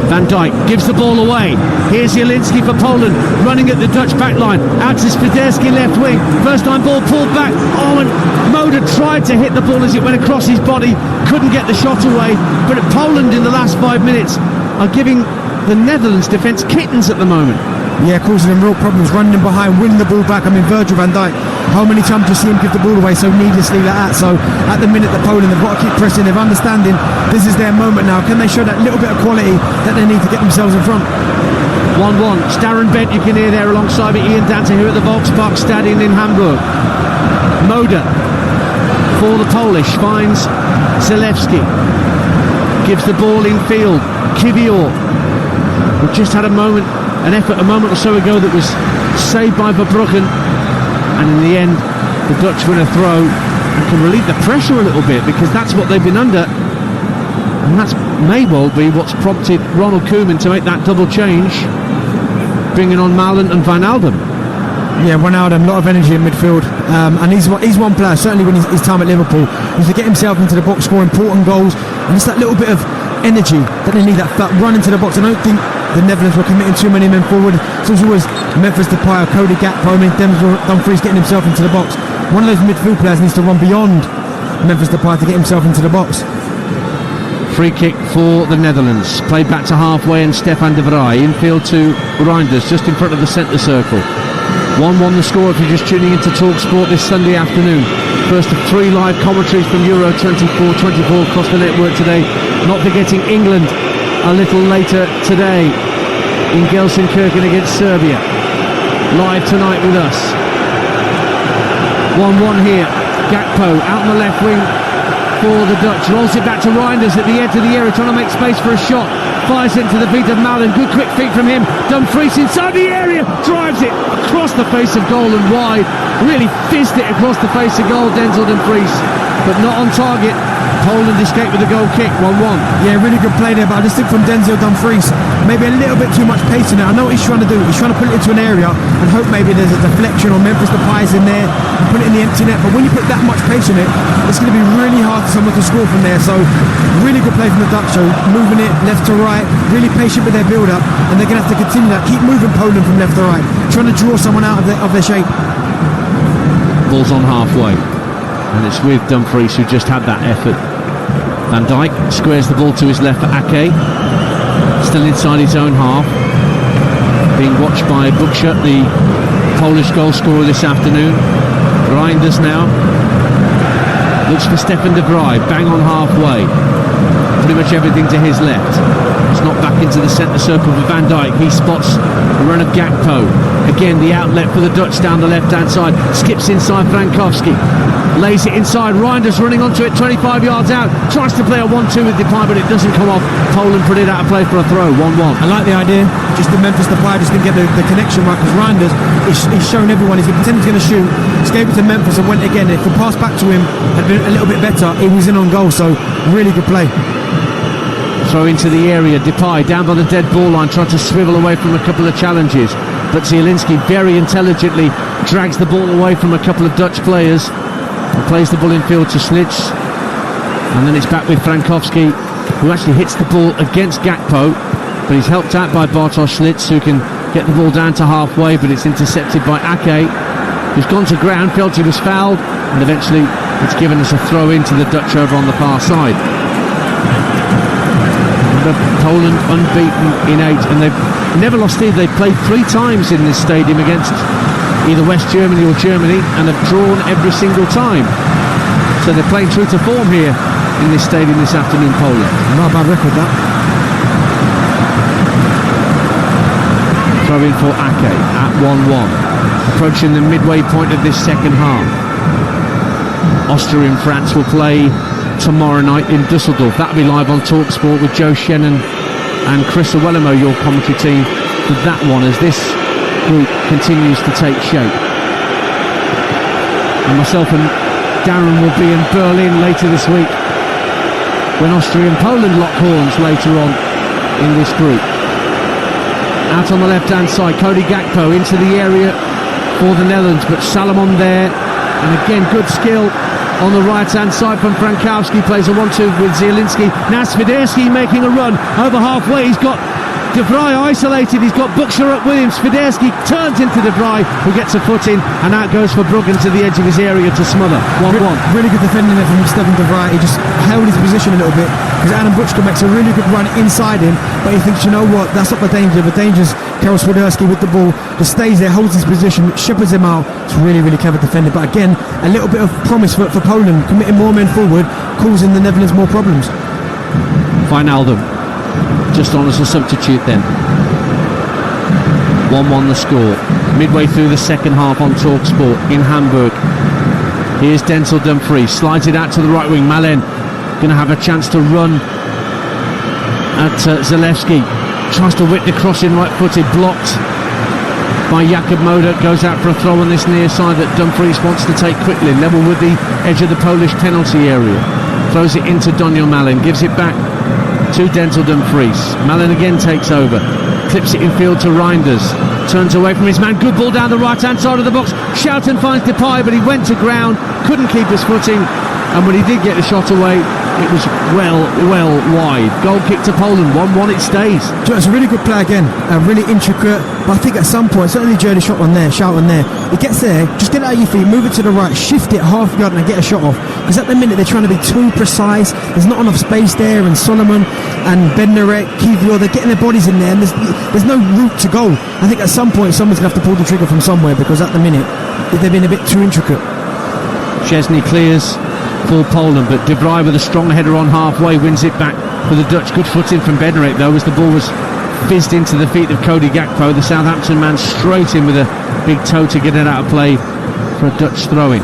Van Dijk gives the ball away. Here's Zielinski for Poland, running at the Dutch back line. Out to Swiderski left wing. First time ball pulled back. Oh, and Moder tried to hit the ball as it went across his body. Couldn't get the shot away. But Poland in the last 5 minutes are giving the Netherlands defence kittens at the moment. Yeah, causing them real problems, running them behind, winning the ball back. I mean, Virgil van Dijk, how many times do you see him give the ball away so needlessly like that? So at the minute, the Poland, they've got to keep pressing. They're understanding this is their moment now. Can they show that little bit of quality that they need to get themselves in front? 1-1. Starren Bent, you can hear there alongside with Ian Dante here at the Volkspark Stadion in Hamburg. Moder for the Polish finds Zalewski. Gives the ball in field. Kivior. We've just had an effort a moment or so ago that was saved by Verbruggen, and in the end the Dutch win a throw and can relieve the pressure a little bit, because that's what they've been under, and that may well be what's prompted Ronald Koeman to make that double change, bringing on Malen and Wijnaldum. Yeah, Wijnaldum, a lot of energy in midfield, and he's one player, certainly when his time at Liverpool, was to get himself into the box, score important goals, and it's that little bit of energy that they need, that run into the box. I don't think the Netherlands were committing too many men forward. So it was always Memphis Depay, Cody Gakpo, Dumfries getting himself into the box. One of those midfield players needs to run beyond Memphis Depay to get himself into the box. Free kick for the Netherlands, played back to halfway, and Stefan de Vrij infield to Reinders just in front of the centre circle. 1-1 the score if you're just tuning into TalkSport this Sunday afternoon. First of 3 live commentaries from Euro 24 across the network today. Not forgetting England a little later today in Gelsenkirchen against Serbia. Live tonight with us. 1-1 here. Gakpo out on the left wing for the Dutch. Rolls it back to Reinders at the edge of the area, trying to make space for a shot. Fires it to the feet of Malen. Good quick feet from him. Dumfries inside the area. Drives it across the face of goal and wide. Really fizzed it across the face of goal, Denzel Dumfries. But not on target. Poland escape with a goal kick, 1-1. Yeah, really good play there, but I just think from Denzel Dumfries, maybe a little bit too much pace in it. I know what he's trying to do. He's trying to put it into an area and hope maybe there's a deflection or Memphis Depay's in there and put it in the empty net. But when you put that much pace in it, it's going to be really hard for someone to score from there. So really good play from the Dutch. So moving it left to right, really patient with their build-up, and they're going to have to continue that. Keep moving Poland from left to right, trying to draw someone out of their shape. Ball's on halfway, and it's with Dumfries, who just had that effort. Van Dijk squares the ball to his left for Ake, still inside his own half, being watched by Buksha, the Polish goal scorer this afternoon. Reinders now looks for Stefan de Vrij, bang on halfway, pretty much everything to his left. It's not back into the centre circle for Van Dijk. He spots the run of Gakpo. Again, the outlet for the Dutch down the left-hand side. Skips inside Frankowski. Lays it inside. Reinders running onto it 25 yards out. Tries to play a 1-2 with Depay, but it doesn't come off. Poland put it out of play for a throw. 1-1. I like the idea. Just the Memphis Depay just didn't get the connection right, because Reinders, he's shown everyone he's pretending he's going to shoot. Just gave it to Memphis and went again. If the pass back to him had been a little bit better, he was in on goal. So really good play. Throw into the area, Depay down by the dead ball line, trying to swivel away from a couple of challenges, but Zielinski very intelligently drags the ball away from a couple of Dutch players and plays the ball in field to Slits, and then it's back with Frankowski, who actually hits the ball against Gakpo, but he's helped out by Bartosz Slits, who can get the ball down to halfway, but it's intercepted by Ake, who's gone to ground, felt he was fouled, and eventually it's given us a throw into the Dutch over on the far side. Poland unbeaten in 8, and they've never lost either. They've played 3 times in this stadium against either West Germany or Germany, and have drawn every single time. So they're playing true to form here in this stadium this afternoon, Poland. Not a bad record, that. Throw in for Ake at 1-1, approaching the midway point of this second half. Austria in France will play tomorrow night in Dusseldorf. That'll be live on TalkSport with Joe Shannon and Chris Owellamo, your commentary team, for that one, as this group continues to take shape. And myself and Darren will be in Berlin later this week when Austria and Poland lock horns later on in this group. Out on the left hand side, Cody Gakpo into the area for the Netherlands, but Salomon there, and again good skill on the right-hand side from Frankowski, plays a 1-2 with Zielinski. Now Swiderski making a run over halfway. He's got de Vrij isolated. He's got Buksha up with him. Swiderski turns into de Vrij, who gets a foot in, and out goes for Bruggen to the edge of his area to smother. 1-1. Really good defending there from Stefan de Vrij. He just held his position a little bit, because Adam Buchka makes a really good run inside him, but he thinks, you know what, that's not the danger. The danger's Karol Swiderski with the ball, just stays there, holds his position, shepherds him out. It's really, really clever defended. But again, a little bit of promise for Poland, committing more men forward, causing the Netherlands more problems. Wijnaldum just on as a substitute then. 1-1 the score. Midway through the second half on TalkSport in Hamburg. Here's Denzel Dumfries, slides it out to the right wing. Malen going to have a chance to run at Zalewski. Tries to whip the cross in right footed, blocked by Jakub Moder. Goes out for a throw on this near side that Dumfries wants to take quickly, level with the edge of the Polish penalty area. Throws it into Doniel Malen, gives it back to Denzel Dumfries. Malen again takes over, clips it in field to Reinders, turns away from his man. Good ball down the right hand side of the box. Schouten finds Depay, but he went to ground, couldn't keep his footing, and when he did get the shot away, it was well wide. Goal kick to Poland, 1-1 it stays. It's a really good play again, really intricate, but I think at some point, certainly Jody Schouten there, he gets there, just get it out of your feet, move it to the right, shift it half yard and get a shot off, because at the minute they're trying to be too precise. There's not enough space there, and Solomon and Bednarek, Kiwior, they're getting their bodies in there, and there's no route to goal. I think at some point someone's going to have to pull the trigger from somewhere, because at the minute they've been a bit too intricate. Szczesny clears for Poland, but de Vrij with a strong header on halfway wins it back for the Dutch. Good footing from Bednarek though, as the ball was fizzed into the feet of Cody Gakpo. The Southampton man straight in with a big toe to get it out of play for a Dutch throw-in.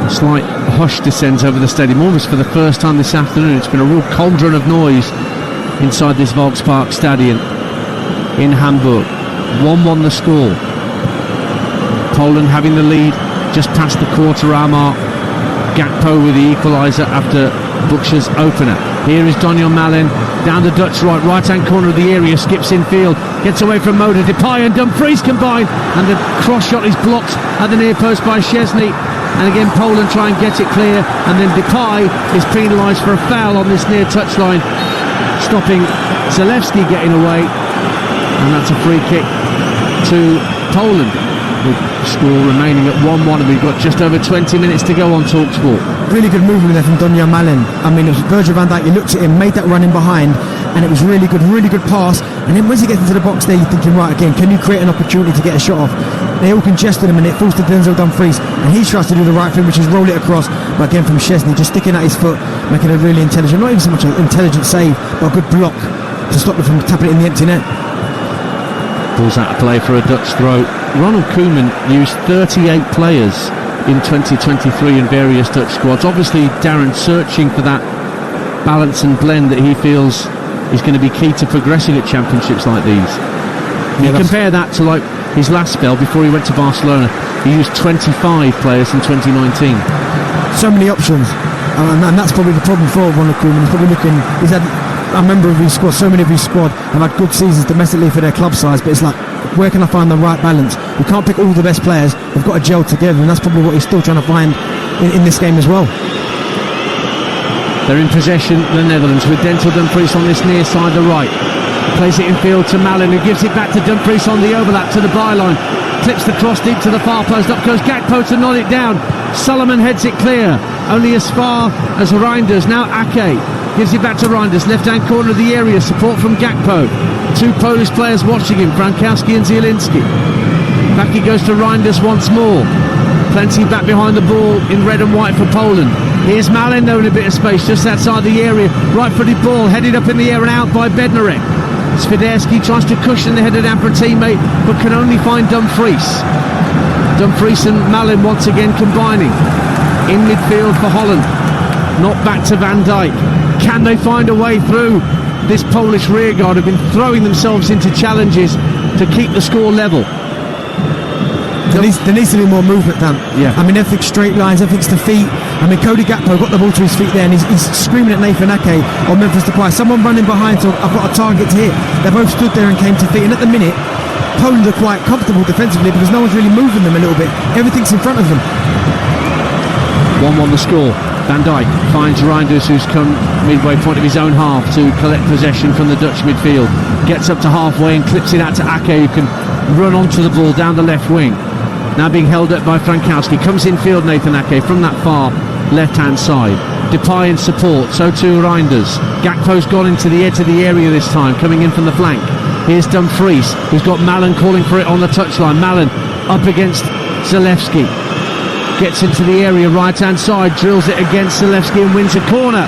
A slight hush descends over the stadium, almost for the first time this afternoon. It's been a real cauldron of noise inside this Volkspark Stadium in Hamburg. 1-1 the score. Poland having the lead just past the quarter hour mark Gakpo with the equaliser after Buksha's opener. Here is Donyell Malen down the Dutch right-hand corner of the area, skips infield, gets away from Moda. Depay and Dumfries combine, and the cross shot is blocked at the near post by Szczesny. And again, Poland try and get it clear, and then Depay is penalised for a foul on this near touchline, stopping Zalewski getting away, and that's a free kick to Poland. With the score remaining at 1-1, and we've got just over 20 minutes to go on TalkSport. Really good movement there from Donyell Malen. I mean, it was Virgil van Dijk. You looked at him, made that run in behind, and it was really good pass. And then once he gets into the box there, you're thinking, right, again, can you create an opportunity to get a shot off? They all congested him, and it falls to Denzel Dumfries, and he tries to do the right thing, which is roll it across. But again, from Szczesny, just sticking out his foot, making a really intelligent, not even so much an intelligent save, but a good block to stop them from tapping it in the empty net. Ball's out of play for a Dutch throw. Ronald Koeman used 38 players in 2023 in various Dutch squads. Obviously, Darren searching for that balance and blend that he feels is going to be key to progressing at championships like these. You compare that to like his last spell before he went to Barcelona. He used 25 players in 2019. So many options, and that's probably the problem for Ronald Koeman. He's probably looking. He's had a member of his squad, so many of his squad have had good seasons domestically for their club size, but it's like, where can I find the right balance? We can't pick all the best players. They've got to gel together, and that's probably what he's still trying to find in this game as well. They're in possession, the Netherlands, with Denzel Dumfries on this near side, the right. Plays it in field to Malen, who gives it back to Dumfries on the overlap to the byline. Clips the cross deep to the far post. Up goes Gakpo to nod it down. Solomon heads it clear, only as far as Reinders. Now Ake gives it back to Reinders, left-hand corner of the area. Support from Gakpo. Two Polish players watching him, Frankowski and Zielinski. Back he goes to Reinders once more. Plenty back behind the ball in red and white for Poland. Here's Malen though in a bit of space just outside the area. Right-footed ball headed up in the air and out by Bednarek. Swiderski tries to cushion the header down for a teammate, but can only find Dumfries. Dumfries and Malen once again combining in midfield for Holland. Not back to Van Dijk. Can they find a way through this Polish rearguard who've been throwing themselves into challenges to keep the score level? There needs to be more movement, Dan. Yeah. I mean, everything's straight lines, everything's to feet. I mean, Cody Gakpo got the ball to his feet there, and he's screaming at Nathan Ake or Memphis Depay. Someone running behind, so I've got a target to hit. They both stood there and came to feet, and at the minute, Poland are quite comfortable defensively because no one's really moving them a little bit. Everything's in front of them. 1-1 the score. Van Dijk finds Reinders, who's come midway point of his own half to collect possession from the Dutch midfield. Gets up to halfway and clips it out to Ake, who can run onto the ball down the left wing. Now being held up by Frankowski. Comes in field Nathan Ake from that far left-hand side. Depay in support, so too Reinders. Gakpo's gone into the edge of the area this time, coming in from the flank. Here's Dumfries, who's got Malen calling for it on the touchline. Malen up against Zalewski. Gets into the area, right-hand side, drills it against Zalewski and wins a corner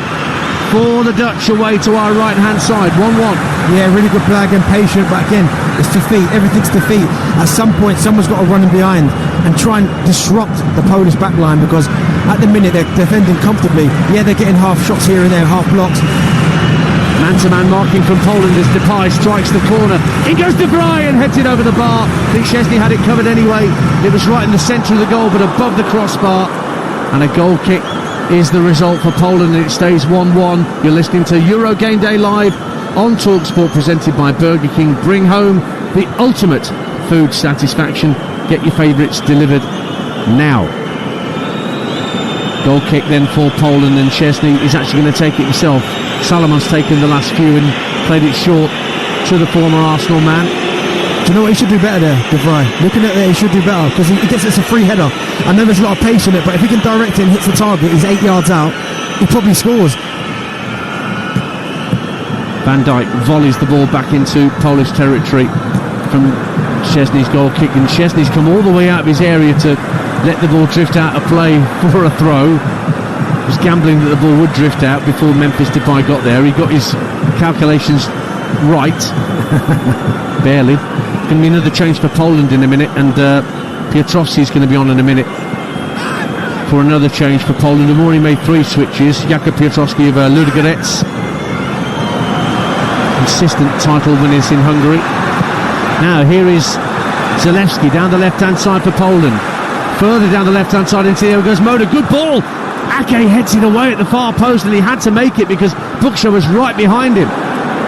for the Dutch away to our right-hand side. 1-1. Yeah, really good play again, patient, but again, it's to feet, everything's to feet. At some point, someone's got to run in behind and try and disrupt the Polish backline, because at the minute they're defending comfortably. Yeah, they're getting half shots here and there, half blocks. Man-to-man marking from Poland as Depay strikes the corner. In goes De Vrij and heads it over the bar. I think Szczesny had it covered anyway. It was right in the centre of the goal, but above the crossbar. And a goal kick is the result for Poland, and it stays 1-1. You're listening to Euro Game Day Live on TalkSport, presented by Burger King. Bring home the ultimate food satisfaction. Get your favourites delivered now. Goal kick then for Poland, and Szczesny is actually going to take it himself. Salomon's taken the last few and played it short to the former Arsenal man. Do you know what he should do better there, De Vrij? Looking at it, he should do better, because he gets us a free header. I know there's a lot of pace in it, but if he can direct it and hits the target, he's 8 yards out, he probably scores. Van Dijk volleys the ball back into Polish territory from Szczesny's goal kick, and Szczesny's come all the way out of his area to let the ball drift out of play for a throw. He was gambling that the ball would drift out before Memphis Depay got there. He got his calculations right. Barely. Going to be another change for Poland in a minute, and Piotrowski's going to be on in a minute for another change for Poland. They've already made 3 switches. Jakub Piotrowski of Ludogorets, consistent title winners in Hungary. Now here is Zalewski down the left-hand side for Poland. Further down the left-hand side into the area goes Moda. Good ball Ake heads it away at the far post, and he had to make it because Buksha was right behind him.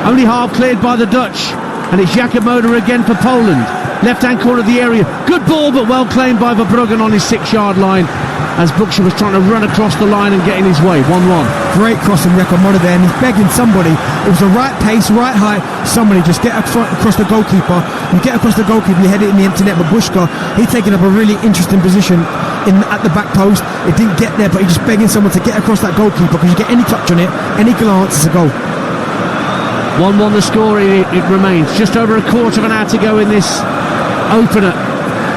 Only half cleared by the Dutch, and it's Jakob Moder again for Poland. Left-hand corner of the area. Good ball, but well claimed by Verbruggen on his 6-yard line as Buksha was trying to run across the line and get in his way. 1-1. Great cross from Jakob Moder there, and he's begging somebody. It was the right pace, right height. Somebody just get across the goalkeeper. You get across the goalkeeper, you head it in the empty net. But Bushka, he's taken up a really interesting position at the back post. It didn't get there, but he's just begging someone to get across that goalkeeper, because you get any touch on it, any glance, it's a goal. 1-1 the score, it remains. Just over a quarter of an hour to go in this opener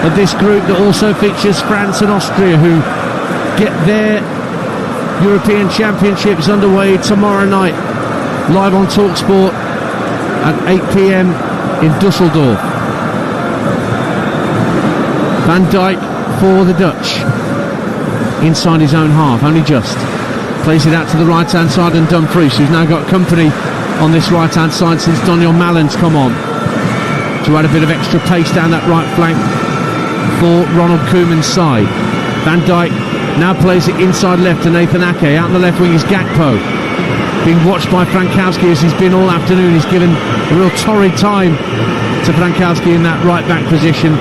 of this group that also features France and Austria, who get their European Championships underway tomorrow night, live on TalkSport at 8 p.m. in Dusseldorf. Van Dijk for the Dutch, inside his own half, only just. Plays it out to the right-hand side, and Dumfries, who's now got company on this right-hand side since Daniel Malen's come on, to add a bit of extra pace down that right flank for Ronald Koeman's side. Van Dijk now plays it inside left to Nathan Ake. Out on the left wing is Gakpo, being watched by Frankowski as he's been all afternoon. He's given a real torrid time to Frankowski in that right back position,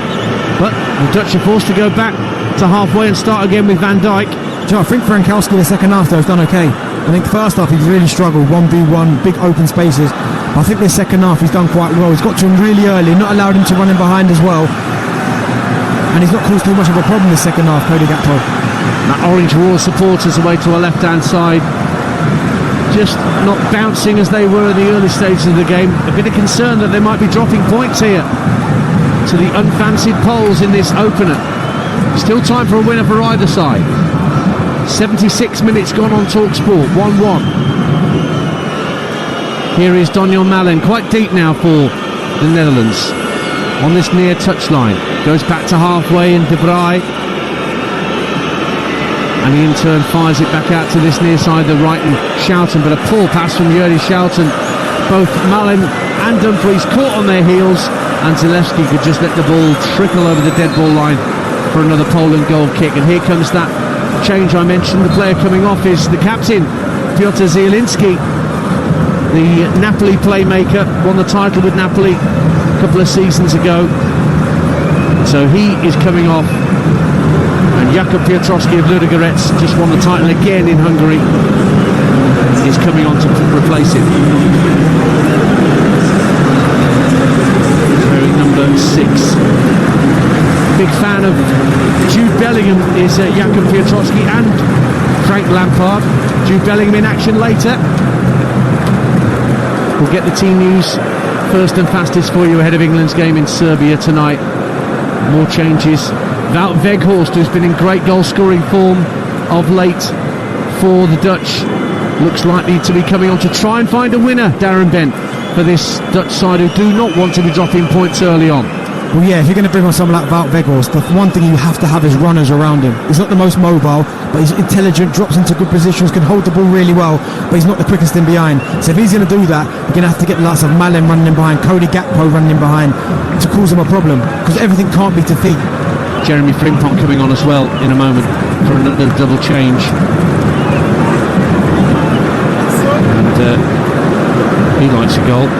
but the Dutch are forced to go back to halfway and start again with Van Dijk. So I think Frankowski in the second half though has done okay. I think first half he really struggled, 1v1, big open spaces. I think the second half he's done quite well. He's got to him really early, not allowed him to run in behind as well. And he's not caused too much of a problem in the second half, Cody Gakpo. That orange wall supporters away to our left-hand side, just not bouncing as they were in the early stages of the game. A bit of concern that they might be dropping points here to the unfancied Poles in this opener. Still time for a winner for either side. 76 minutes gone on TalkSport, 1-1. Here is Daniel Malen, quite deep now for the Netherlands on this near touchline. Goes back to halfway in De Vrij, and he in turn fires it back out to this near side, the right, and Schouten, but a poor pass from Jurgen Schouten. Both Malen and Dumfries caught on their heels, and Zalewski could just let the ball trickle over the dead ball line for another Poland goal kick. And here comes that change I mentioned. The player coming off is the captain, Piotr Zielinski, the Napoli playmaker, won the title with Napoli a couple of seasons ago. So he is coming off, and Jakub Piotrowski of Ludogorets just won the title again in Hungary, is coming on to replace him. Wearing number 6. Big fan of Jude Bellingham is Jakub Piotrowski and Frank Lampard. Jude Bellingham in action later. We'll get the team news first and fastest for you ahead of England's game in Serbia tonight. More changes. Wout Weghorst, who's been in great goal-scoring form of late for the Dutch, looks likely to be coming on to try and find a winner, Darren Bent, for this Dutch side, who do not want to be dropping points early on. Well, yeah, if you're going to bring on someone like Wout Weghorst, the one thing you have to have is runners around him. He's not the most mobile, but he's intelligent, drops into good positions, can hold the ball really well, but he's not the quickest in behind. So if he's going to do that, you're going to have to get the likes of Malen running in behind, Cody Gakpo running in behind, to cause him a problem, because everything can't be to feet. Jeremy Frimpong coming on as well in a moment for another double change. And he likes a goal.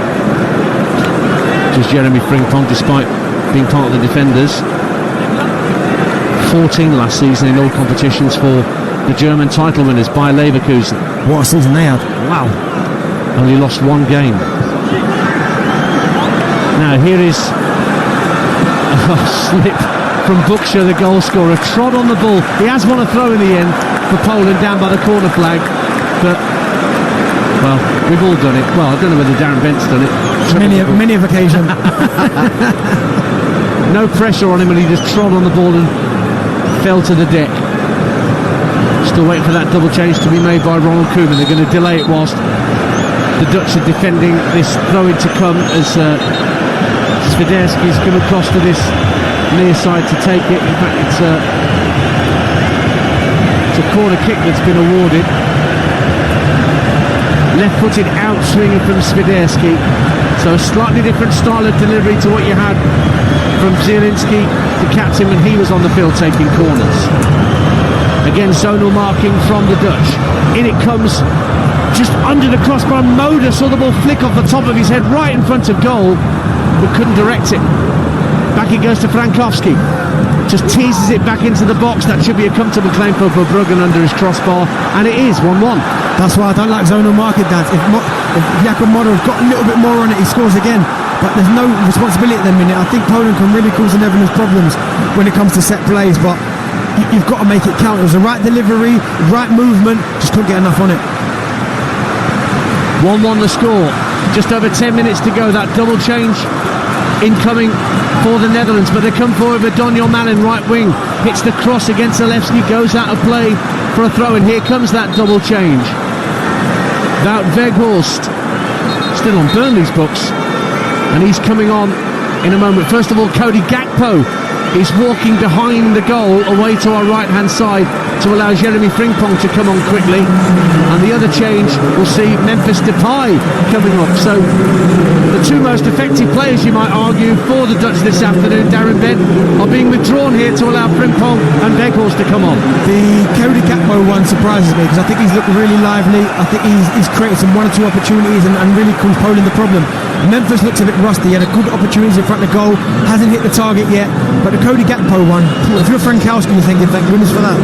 Just Jeremy Frimpong, despite being part of the defenders. 14 last season in all competitions for the German title winners Bayer Leverkusen. What a season they had. Wow. Only lost one game. Now here is a slip from Buksha, the goal scorer. Trod on the ball. He has won a throw in the end for Poland down by the corner flag, but well, we've all done it. Well, I don't know whether Darren Bent's done it. Many of occasions. No pressure on him, and he just trod on the ball and fell to the deck. Still waiting for that double change to be made by Ronald Koeman. They're going to delay it whilst the Dutch are defending this throw-in to come, as Swiderski's come across to this near side to take it. In fact, it's a corner kick that's been awarded. Left-footed out swinging from Swiderski, so a slightly different style of delivery to what you had from Zielinski, the captain, when he was on the field taking corners. Again, zonal marking from the Dutch. In it comes, just under the crossbar. Moder saw the ball flick off the top of his head right in front of goal, but couldn't direct it. Back it goes to Frankowski. Just teases it back into the box. That should be a comfortable claim for Verbruggen under his crossbar, and it is 1-1. That's why I don't like zonal marking, Dan. If Jakob Moder has got a little bit more on it, he scores again. But there's no responsibility at the minute. I think Poland can really cause the Netherlands problems when it comes to set plays, but you've got to make it count. It was the right delivery, right movement, just couldn't get enough on it. 1-1 the score. Just over 10 minutes to go. That double change incoming for the Netherlands, but they come forward with Daniel Malin, right wing, hits the cross against Zalewski, goes out of play for a throw, and here comes that double change. Wout Weghorst, still on Burnley's books, and he's coming on in a moment. First of all, Cody Gakpo is walking behind the goal away to our right hand side to allow Jeremy Frimpong to come on quickly, and the other change will see Memphis Depay coming off. So the two most effective players, you might argue, for the Dutch this afternoon, Darren Bent, are being withdrawn here to allow Frimpong and Weghorst to come on. The Cody Gakpo one surprises me because I think he's looked really lively. I think he's created some 1 or 2 opportunities and really caused Poland the problem. Memphis looks a bit rusty. He had a good opportunities in front of goal, hasn't hit the target yet, but the Cody Gakpo one, if you're Frankowski, you're thinking thank goodness for that.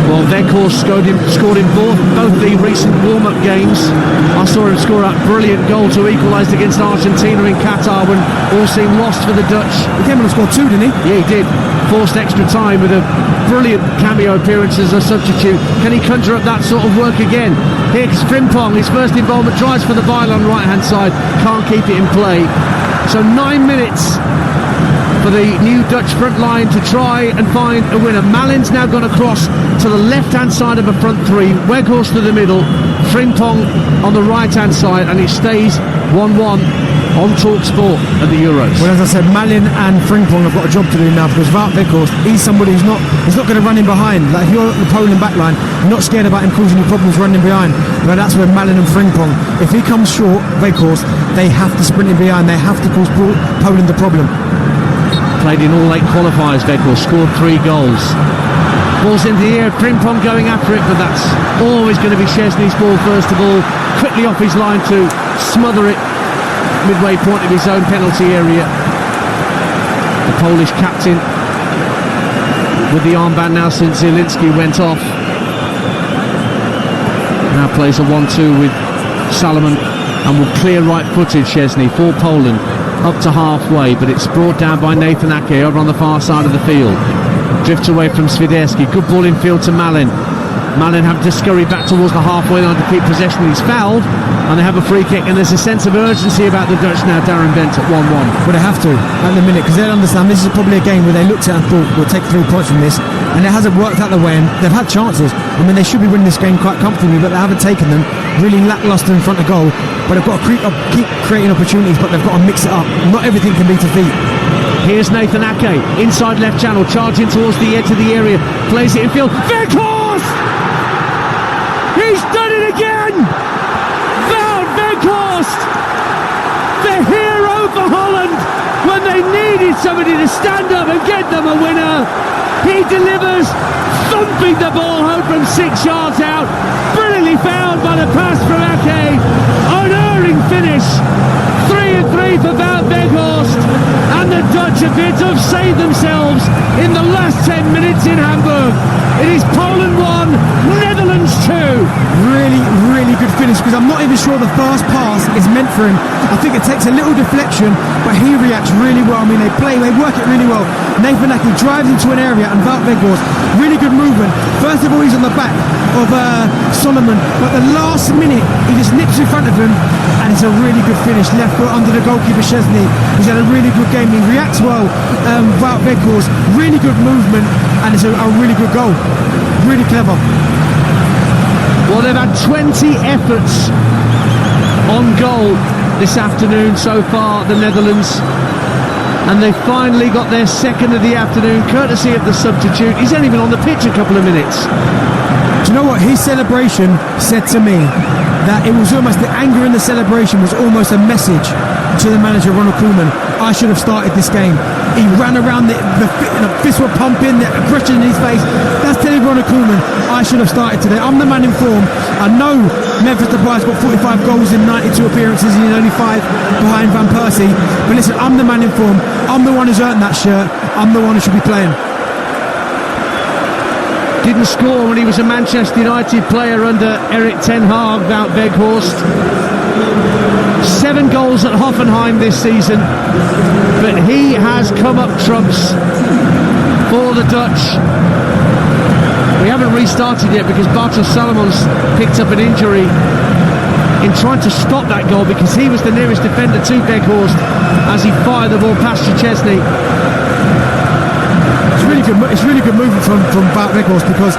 Well, Weghorst scored in both the recent warm-up games. I saw him score that brilliant goal to equalise against Argentina in Qatar when all seemed lost for the Dutch. He came on and scored 2, didn't he? Yeah, he did. Forced extra time with a brilliant cameo appearance as a substitute. Can he conjure up that sort of work again? Here's Frimpong, his first involvement, drives for the ball on right-hand side, can't keep it in play. So 9 minutes for the new Dutch front line to try and find a winner. Malin's now gone across to the left-hand side of a front three, Weghorst to the middle, Frimpong on the right-hand side, and it stays 1-1 on TalkSport at the Euros. Well, as I said, Malin and Frimpong have got a job to do now because Wout Weghorst, he's somebody who's not going to run in behind. Like if you're the Poland backline, you're not scared about him causing you problems running behind. But that's where Malin and Frimpong, if he comes short, Weghorst, they have to sprint in behind. They have to cause Poland the problem. Played in all 8 qualifiers, Weghorst, scored 3 goals. Ball's in the air, Frimpong going after it, but that's always going to be Szczesny's ball first of all. Quickly off his line to smother it midway point of his own penalty area. The Polish captain with the armband now since Zielinski went off. Now plays a 1-2 with Salomon and will clear right-footed Szczesny for Poland up to halfway, but it's brought down by Nathan Ake over on the far side of the field. Drifts away from Swiderski. Good ball in field to Malin. Malin having to scurry back towards the halfway line to keep possession. He's fouled, and they have a free kick, and there's a sense of urgency about the Dutch now. Darren Bent at 1-1. Well, they have to at the minute because they'll understand this is probably a game where they looked at and thought we'll take 3 points from this, and it hasn't worked out the way, and they've had chances. I mean, they should be winning this game quite comfortably, but they haven't taken them. Really lacklustre in front of goal, but they've got to keep creating opportunities, but they've got to mix it up. Not everything can be defeat. Here's Nathan Ake, inside left channel, charging towards the edge of the area, plays it in field. Weghorst! He's done it again! Wout Weghorst! The hero for Holland when they needed somebody to stand up and get them a winner. He delivers, thumping the ball home from 6 yards out. Brilliantly fouled by the pass from Ake. Unerring finish. 3-3 for Wout Weghorst. And the Dutch appear to have saved themselves in the last 10 minutes in Hamburg. It is Poland 1, Netherlands 2. Really, really good finish because I'm not even sure the fast pass is meant for him. I think it takes a little deflection, but he reacts really well. I mean, they work it really well. Nathan Ake drives into an area and Wout Weghorst, really good movement. First of all, he's on the back of Solomon, but the last minute he just nips in front of him, and it's a really good finish. Left foot under the goalkeeper Szczesny. He's had a really good game. He reacts well. Wout Weghorst, really good movement, and it's a really good goal. Really clever. Well, they've had 20 efforts on goal this afternoon so far, the Netherlands, and they finally got their second of the afternoon courtesy of the substitute. He's only been on the pitch a couple of minutes. Do you know what? His celebration said to me that it was almost, the anger in the celebration was almost a message to the manager, Ronald Koeman, I should have started this game. He ran around, the fists were pumping, the aggression in his face. That's telling Ronald Koeman, I should have started today. I'm the man in form. I know Memphis Depay's got 45 goals in 92 appearances and he's only 5 behind Van Persie. But listen, I'm the man in form. I'm the one who's earned that shirt. I'm the one who should be playing. Didn't score when he was a Manchester United player under Erik ten Hag, Wout Weghorst. 7 goals at Hoffenheim this season, but he has come up trumps for the Dutch. We haven't restarted yet because Bartosz Salomons picked up an injury in trying to stop that goal, because he was the nearest defender to Weghorst as he fired the ball past Szczesny. It's really good movement from Wout Weghorst, because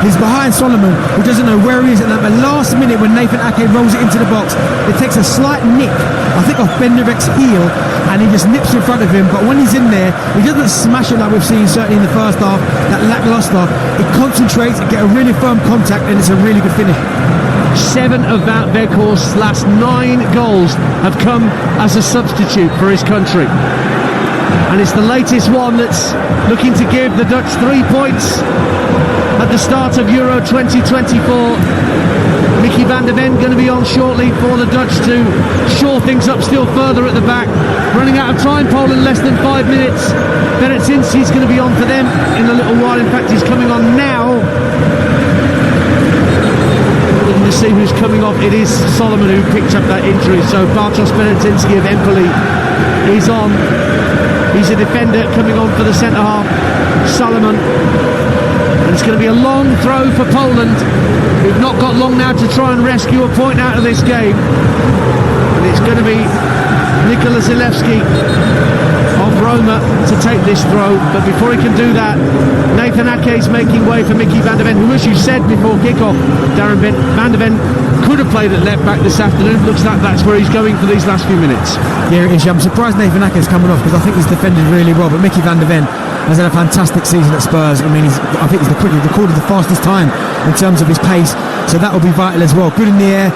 he's behind Solomon, who doesn't know where he is, and at the last minute when Nathan Ake rolls it into the box, it takes a slight nip, I think, off Ben Nerek's heel, and he just nips in front of him. But when he's in there, he doesn't smash it like we've seen certainly in the first half, that lackluster. He concentrates and get a really firm contact, and it's a really good finish. 7 of Wout Weghorst's last 9 goals have come as a substitute for his country. And it's the latest one that's looking to give the Dutch 3 points at the start of Euro 2024. Mickey van der Ven going to be on shortly for the Dutch to shore things up still further at the back. Running out of time, Poland less than 5 minutes. Beretzinski's going to be on for them in a little while. In fact, he's coming on now. Looking to see who's coming off. It is Solomon who picked up that injury. So Bartosz Beretzinski of Empoli is on. He's a defender coming on for the centre-half, Solomon. And it's going to be a long throw for Poland, who've not got long now to try and rescue a point out of this game. And it's going to be Nikola Zalewski of Roma to take this throw. But before he can do that, Nathan Ake is making way for Mickey van der Ven, who, as you said before kick-off, Darren, van der Ven could have played at left-back this afternoon. Looks like that's where he's going for these last few minutes. Yeah, it is. I'm surprised Nathan Ake is coming off, because I think he's defended really well. But Mickey van der Ven has had a fantastic season at Spurs. I mean, I think he's recorded the fastest time in terms of his pace, so that will be vital as well. Good in the air,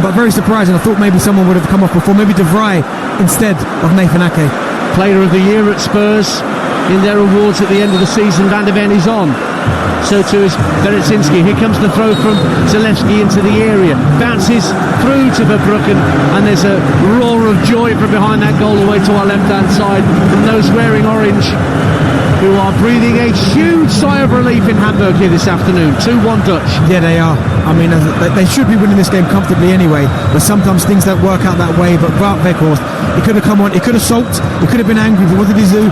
but very surprising. I thought maybe someone would have come off before, maybe De Vrij instead of Nathan Ake. Player of the year at Spurs in their awards at the end of the season. Van der Ven is on. So too is Beretzinski. Here comes the throw from Zalewski into the area. Bounces through to Verbruggen, and there's a roar of joy from behind that goal away to our left-hand side from those wearing orange, who are breathing a huge sigh of relief in Hamburg here this afternoon. 2-1 Dutch. Yeah, they are. I mean, they should be winning this game comfortably anyway, but sometimes things don't work out that way. But Wout Weghorst, he could have come on, he could have sulked, he could have been angry, but what did he do?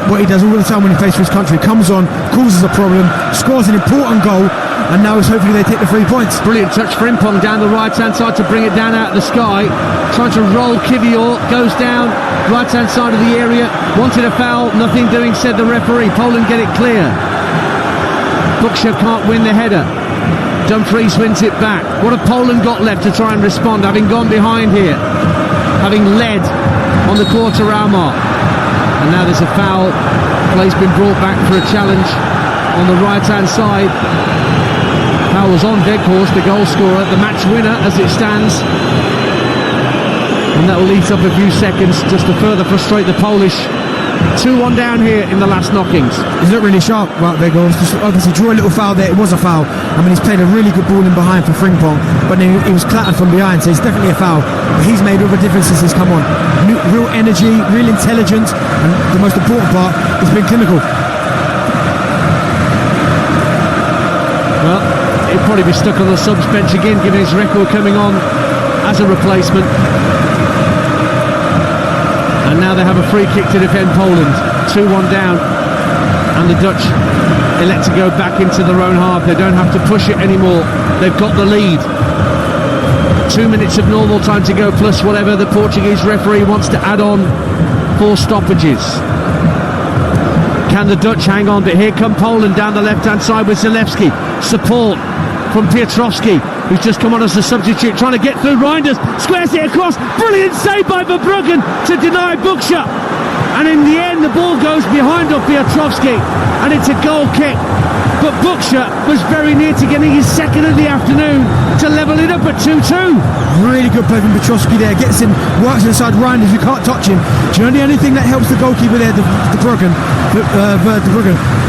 What he does all the time when he plays for his country, comes on, causes a problem, scores an important goal, and now it's hopefully they take the 3 points. Brilliant touch for Frimpong down the right-hand side to bring it down out of the sky. Trying to roll Kivior, goes down right-hand side of the area. Wanted a foul, nothing doing, said the referee. Poland get it clear. Buksha can't win the header. Dumfries wins it back. What have Poland got left to try and respond, having gone behind here, having led on the quarter-hour mark? And now there's a foul. Play's been brought back for a challenge on the right-hand side. Foul was on Weghorst, the goal scorer, the match winner as it stands. And that will eat up a few seconds just to further frustrate the Polish. 2-1 down here in the last knockings. He's not really sharp, right, Weghorst. Just obviously drew a little foul there. It was a foul. I mean, he's played a really good ball in behind for Frimpong, but then he was clattered from behind, so it's definitely a foul. But he's made all the difference since he's come on. Real energy, real intelligence, and the most important part, he's been clinical. Well, he'll probably be stuck on the subs bench again, given his record coming on as a replacement. And now they have a free kick to defend Poland. 2-1 down, and the Dutch elect to go back into their own half. They don't have to push it anymore. They've got the lead. 2 minutes of normal time to go, plus whatever the Portuguese referee wants to add on for stoppages. Can the Dutch hang on? But here come Poland down the left-hand side with Zalewski. Support from Piotrowski, who's just come on as a substitute, trying to get through. Reinders squares it across. Brilliant save by Verbruggen to deny Buksha. And in the end, the ball goes behind of Piotrowski, and it's a goal kick. but Buksha was very near to getting his second of the afternoon to level it up at 2-2. Really good play from Petrovsky there. Gets in, works inside Reinders, you can't touch him. Do you know the only thing that helps the goalkeeper there, De Bruggen,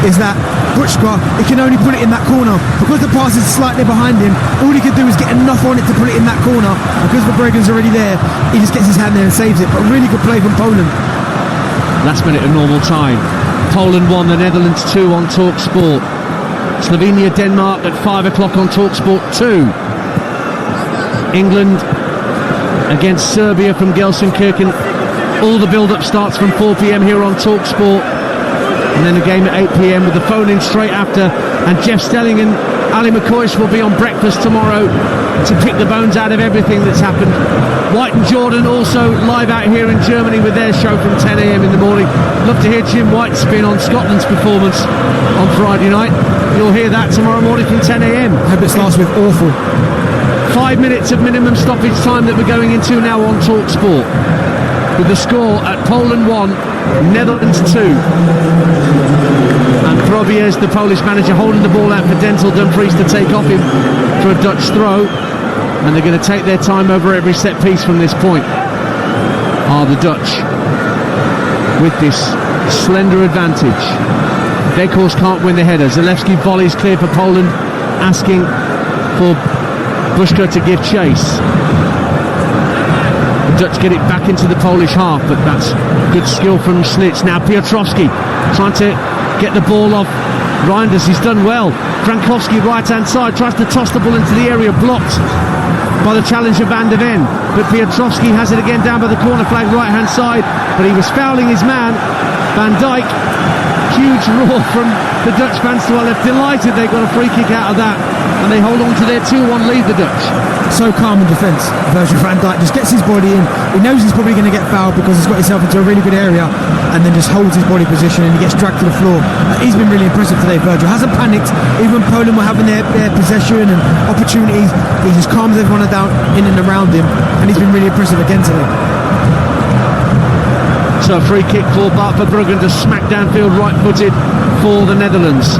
is that Buchka, he can only put it in that corner. Because the pass is slightly behind him, all he could do is get enough on it to put it in that corner. Because the Bruggen's already there, he just gets his hand there and saves it. But really good play from Poland. Last minute of normal time. Poland 1, the Netherlands 2 on TalkSport. Slovenia, Denmark at 5 o'clock on TalkSport 2. England against Serbia from Gelsenkirchen. All the build-up starts from 4 p.m. here on TalkSport. And then the game at 8 p.m. with the phone in straight after. And Jeff Stelling and Ali McCoist will be on breakfast tomorrow to pick the bones out of everything that's happened. White and Jordan also live out here in Germany with their show from 10 a.m. in the morning. Love to hear Jim White's spin on Scotland's performance on Friday night. You'll hear that tomorrow morning from 10 a.m. Hope it starts with awful. 5 minutes of minimum stoppage time that we're going into now on TalkSport. With the score at Poland 1, Netherlands 2. And Probies, the Polish manager, holding the ball out for Denzel Dumfries to take off him for a Dutch throw. And they're going to take their time over every set piece from this point. Are the Dutch with this slender advantage. Weghorst can't win the header. Zalewski volleys clear for Poland, asking for Buchka to give chase. The Dutch get it back into the Polish half, but that's good skill from Schnitz. Now Piotrowski trying to get the ball off Reinders. He's done well. Frankowski right hand side tries to toss the ball into the area, blocked by the challenger Van de Ven, but Piotrowski has it again down by the corner flag right hand side, but he was fouling his man Van Dijk. Huge roar from the Dutch fans to our left. Delighted they got a free kick out of that, and they hold on to their 2-1 lead, the Dutch. So calm in defence. Virgil van Dijk just gets his body in. He knows he's probably going to get fouled because he's got himself into a really good area, and then just holds his body position and he gets dragged to the floor. He's been really impressive today, Virgil. Hasn't panicked. Even Poland were having their possession and opportunities. He just calms everyone down in and around him, and he's been really impressive again today. So a free kick for Bart Verbruggen to smack downfield right-footed for the Netherlands.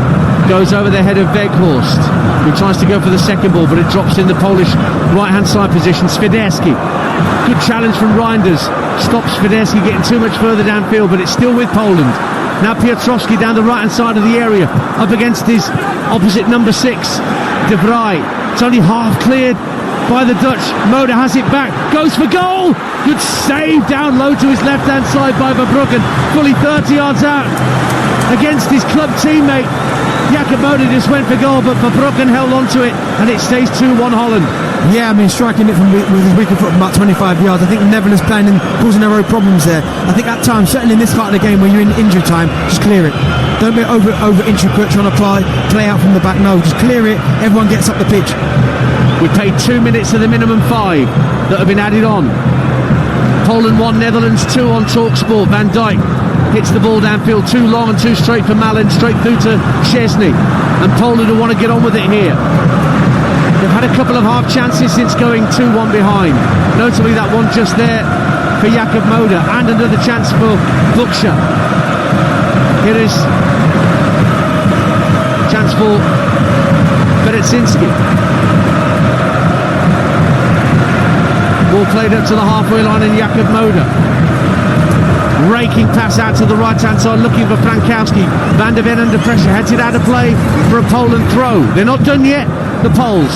Goes over the head of Weghorst, who tries to go for the second ball, but it drops in the Polish right-hand side position. Swiderski. Good challenge from Reinders. Stops Swiderski getting too much further downfield, but it's still with Poland. Now Piotrowski down the right-hand side of the area, up against his opposite number 6, De Vrij. It's only half cleared by the Dutch. Moda has it back, goes for goal. Good save down low to his left-hand side by Verbruggen, fully 30 yards out against his club teammate. Jakob Moda just went for goal, but Verbruggen held on to it, and it stays 2-1 Holland. Yeah, I mean, striking it with his weaker foot from about 25 yards. I think the Netherlands playing and causing their own problems there. I think at times, certainly in this part of the game where you're in injury time, just clear it. Don't be over intricate trying to play out from the back. No, just clear it. Everyone gets up the pitch. We paid 2 minutes of the minimum 5 that have been added on. Poland 1, Netherlands 2 on TalkSport. Van Dijk hits the ball downfield, too long and too straight for Malen, straight through to Szczesny. And Poland will want to get on with it here. They've had a couple of half chances since going 2-1 behind. Notably that one just there for Jakob Moda, and another chance for Buksha. Here is chance for Beretzinski. Ball played up to the halfway line in Jakob Moda. Raking pass out to the right hand side, looking for Frankowski. Van de Ven under pressure, heads it out of play for a Poland throw. They're not done yet, the Poles.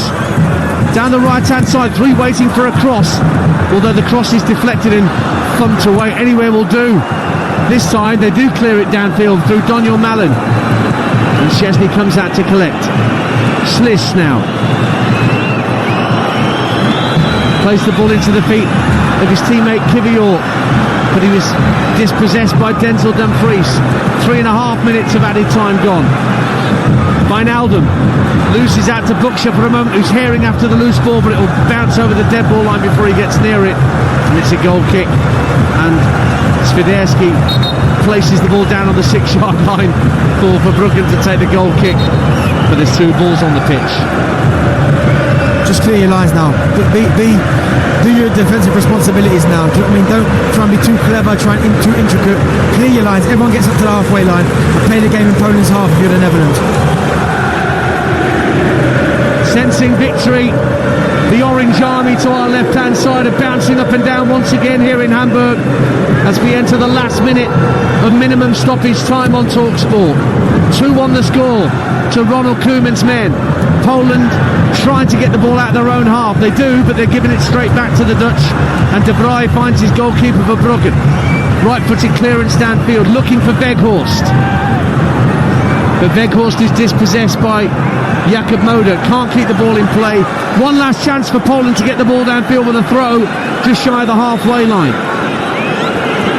Down the right hand side, 3 waiting for a cross, although the cross is deflected and thumped away. Anywhere will do. This time they do clear it downfield through Daniel Malen, and Szczesny comes out to collect. Sliss now plays the ball into the feet of his teammate Kivior, but he was dispossessed by Denzel Dumfries. 3.5 minutes of added time gone. Wijnaldum loses out to Buksha for a moment, who's herring after the loose ball, but it will bounce over the dead ball line before he gets near it, and it's a goal kick. And Swiderski places the ball down on the 6-yard line for Verbruggen to take the goal kick, but there's 2 balls on the pitch. Just clear your lines now. Do your defensive responsibilities now. Do you know what I mean? Don't try and be too clever, too intricate. Clear your lines. Everyone gets up to the halfway line and play the game in Poland's half if you're the Netherlands. Sensing victory, the Orange Army to our left-hand side are bouncing up and down once again here in Hamburg as we enter the last minute of minimum stoppage time on TalkSport. 2-1 the score to Ronald Koeman's men. Poland trying to get the ball out of their own half. They do, but they're giving it straight back to the Dutch, and De Vrij finds his goalkeeper Verbruggen. Right-footed clearance downfield, looking for Weghorst. But Weghorst is dispossessed by Jakob Moder. Can't keep the ball in play. One last chance for Poland to get the ball downfield with a throw just shy of the halfway line.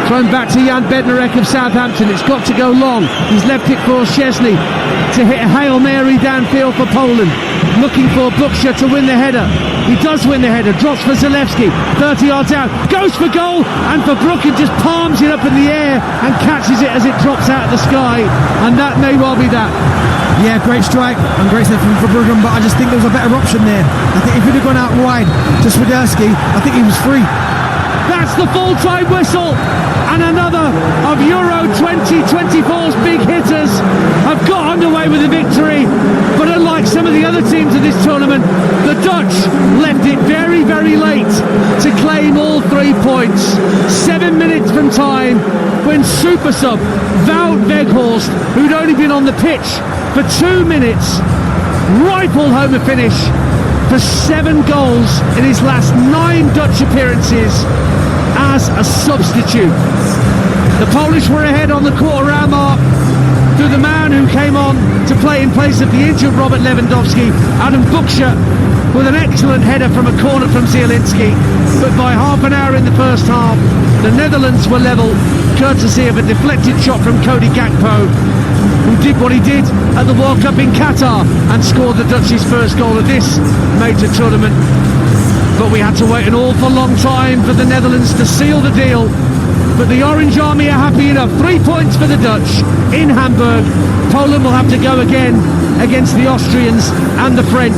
Thrown back to Jan Bednarek of Southampton. It's got to go long. He's left it for Szczesny to hit a Hail Mary downfield for Poland. Looking for Buksha to win the header. He does win the header. Drops for Zalewski. 30 yards out. Goes for goal. And Verbruggen just palms it up in the air and catches it as it drops out of the sky. And that may well be that. Yeah, great strike and great save from Verbruggen, but I just think there was a better option there. I think if he'd have gone out wide to Swiderski, I think he was free. That's the full-time whistle, and another of Euro 2024's big hitters have got underway with a victory. But unlike some of the other teams of this tournament, the Dutch left it very, very late to claim all 3 points. 7 minutes from time, when super sub Wout Weghorst, who'd only been on the pitch for 2 minutes, rifled home a finish for 7 goals in his last 9 Dutch appearances as a substitute. The Polish were ahead on the quarter-hour mark through the man who came on to play in place of the injured Robert Lewandowski, Adam Buksha, with an excellent header from a corner from Zielinski. But by half an hour in the first half, the Netherlands were level, courtesy of a deflected shot from Cody Gakpo, who did what he did at the World Cup in Qatar and scored the Dutch's first goal of this major tournament. But we had to wait an awful long time for the Netherlands to seal the deal. But the Orange Army are happy enough. 3 points for the Dutch in Hamburg. Poland will have to go again against the Austrians and the French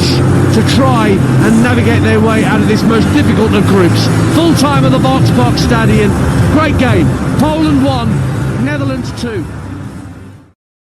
to try and navigate their way out of this most difficult of groups. Full time at the Volkspark Stadion. Great game. Poland 1, Netherlands 2.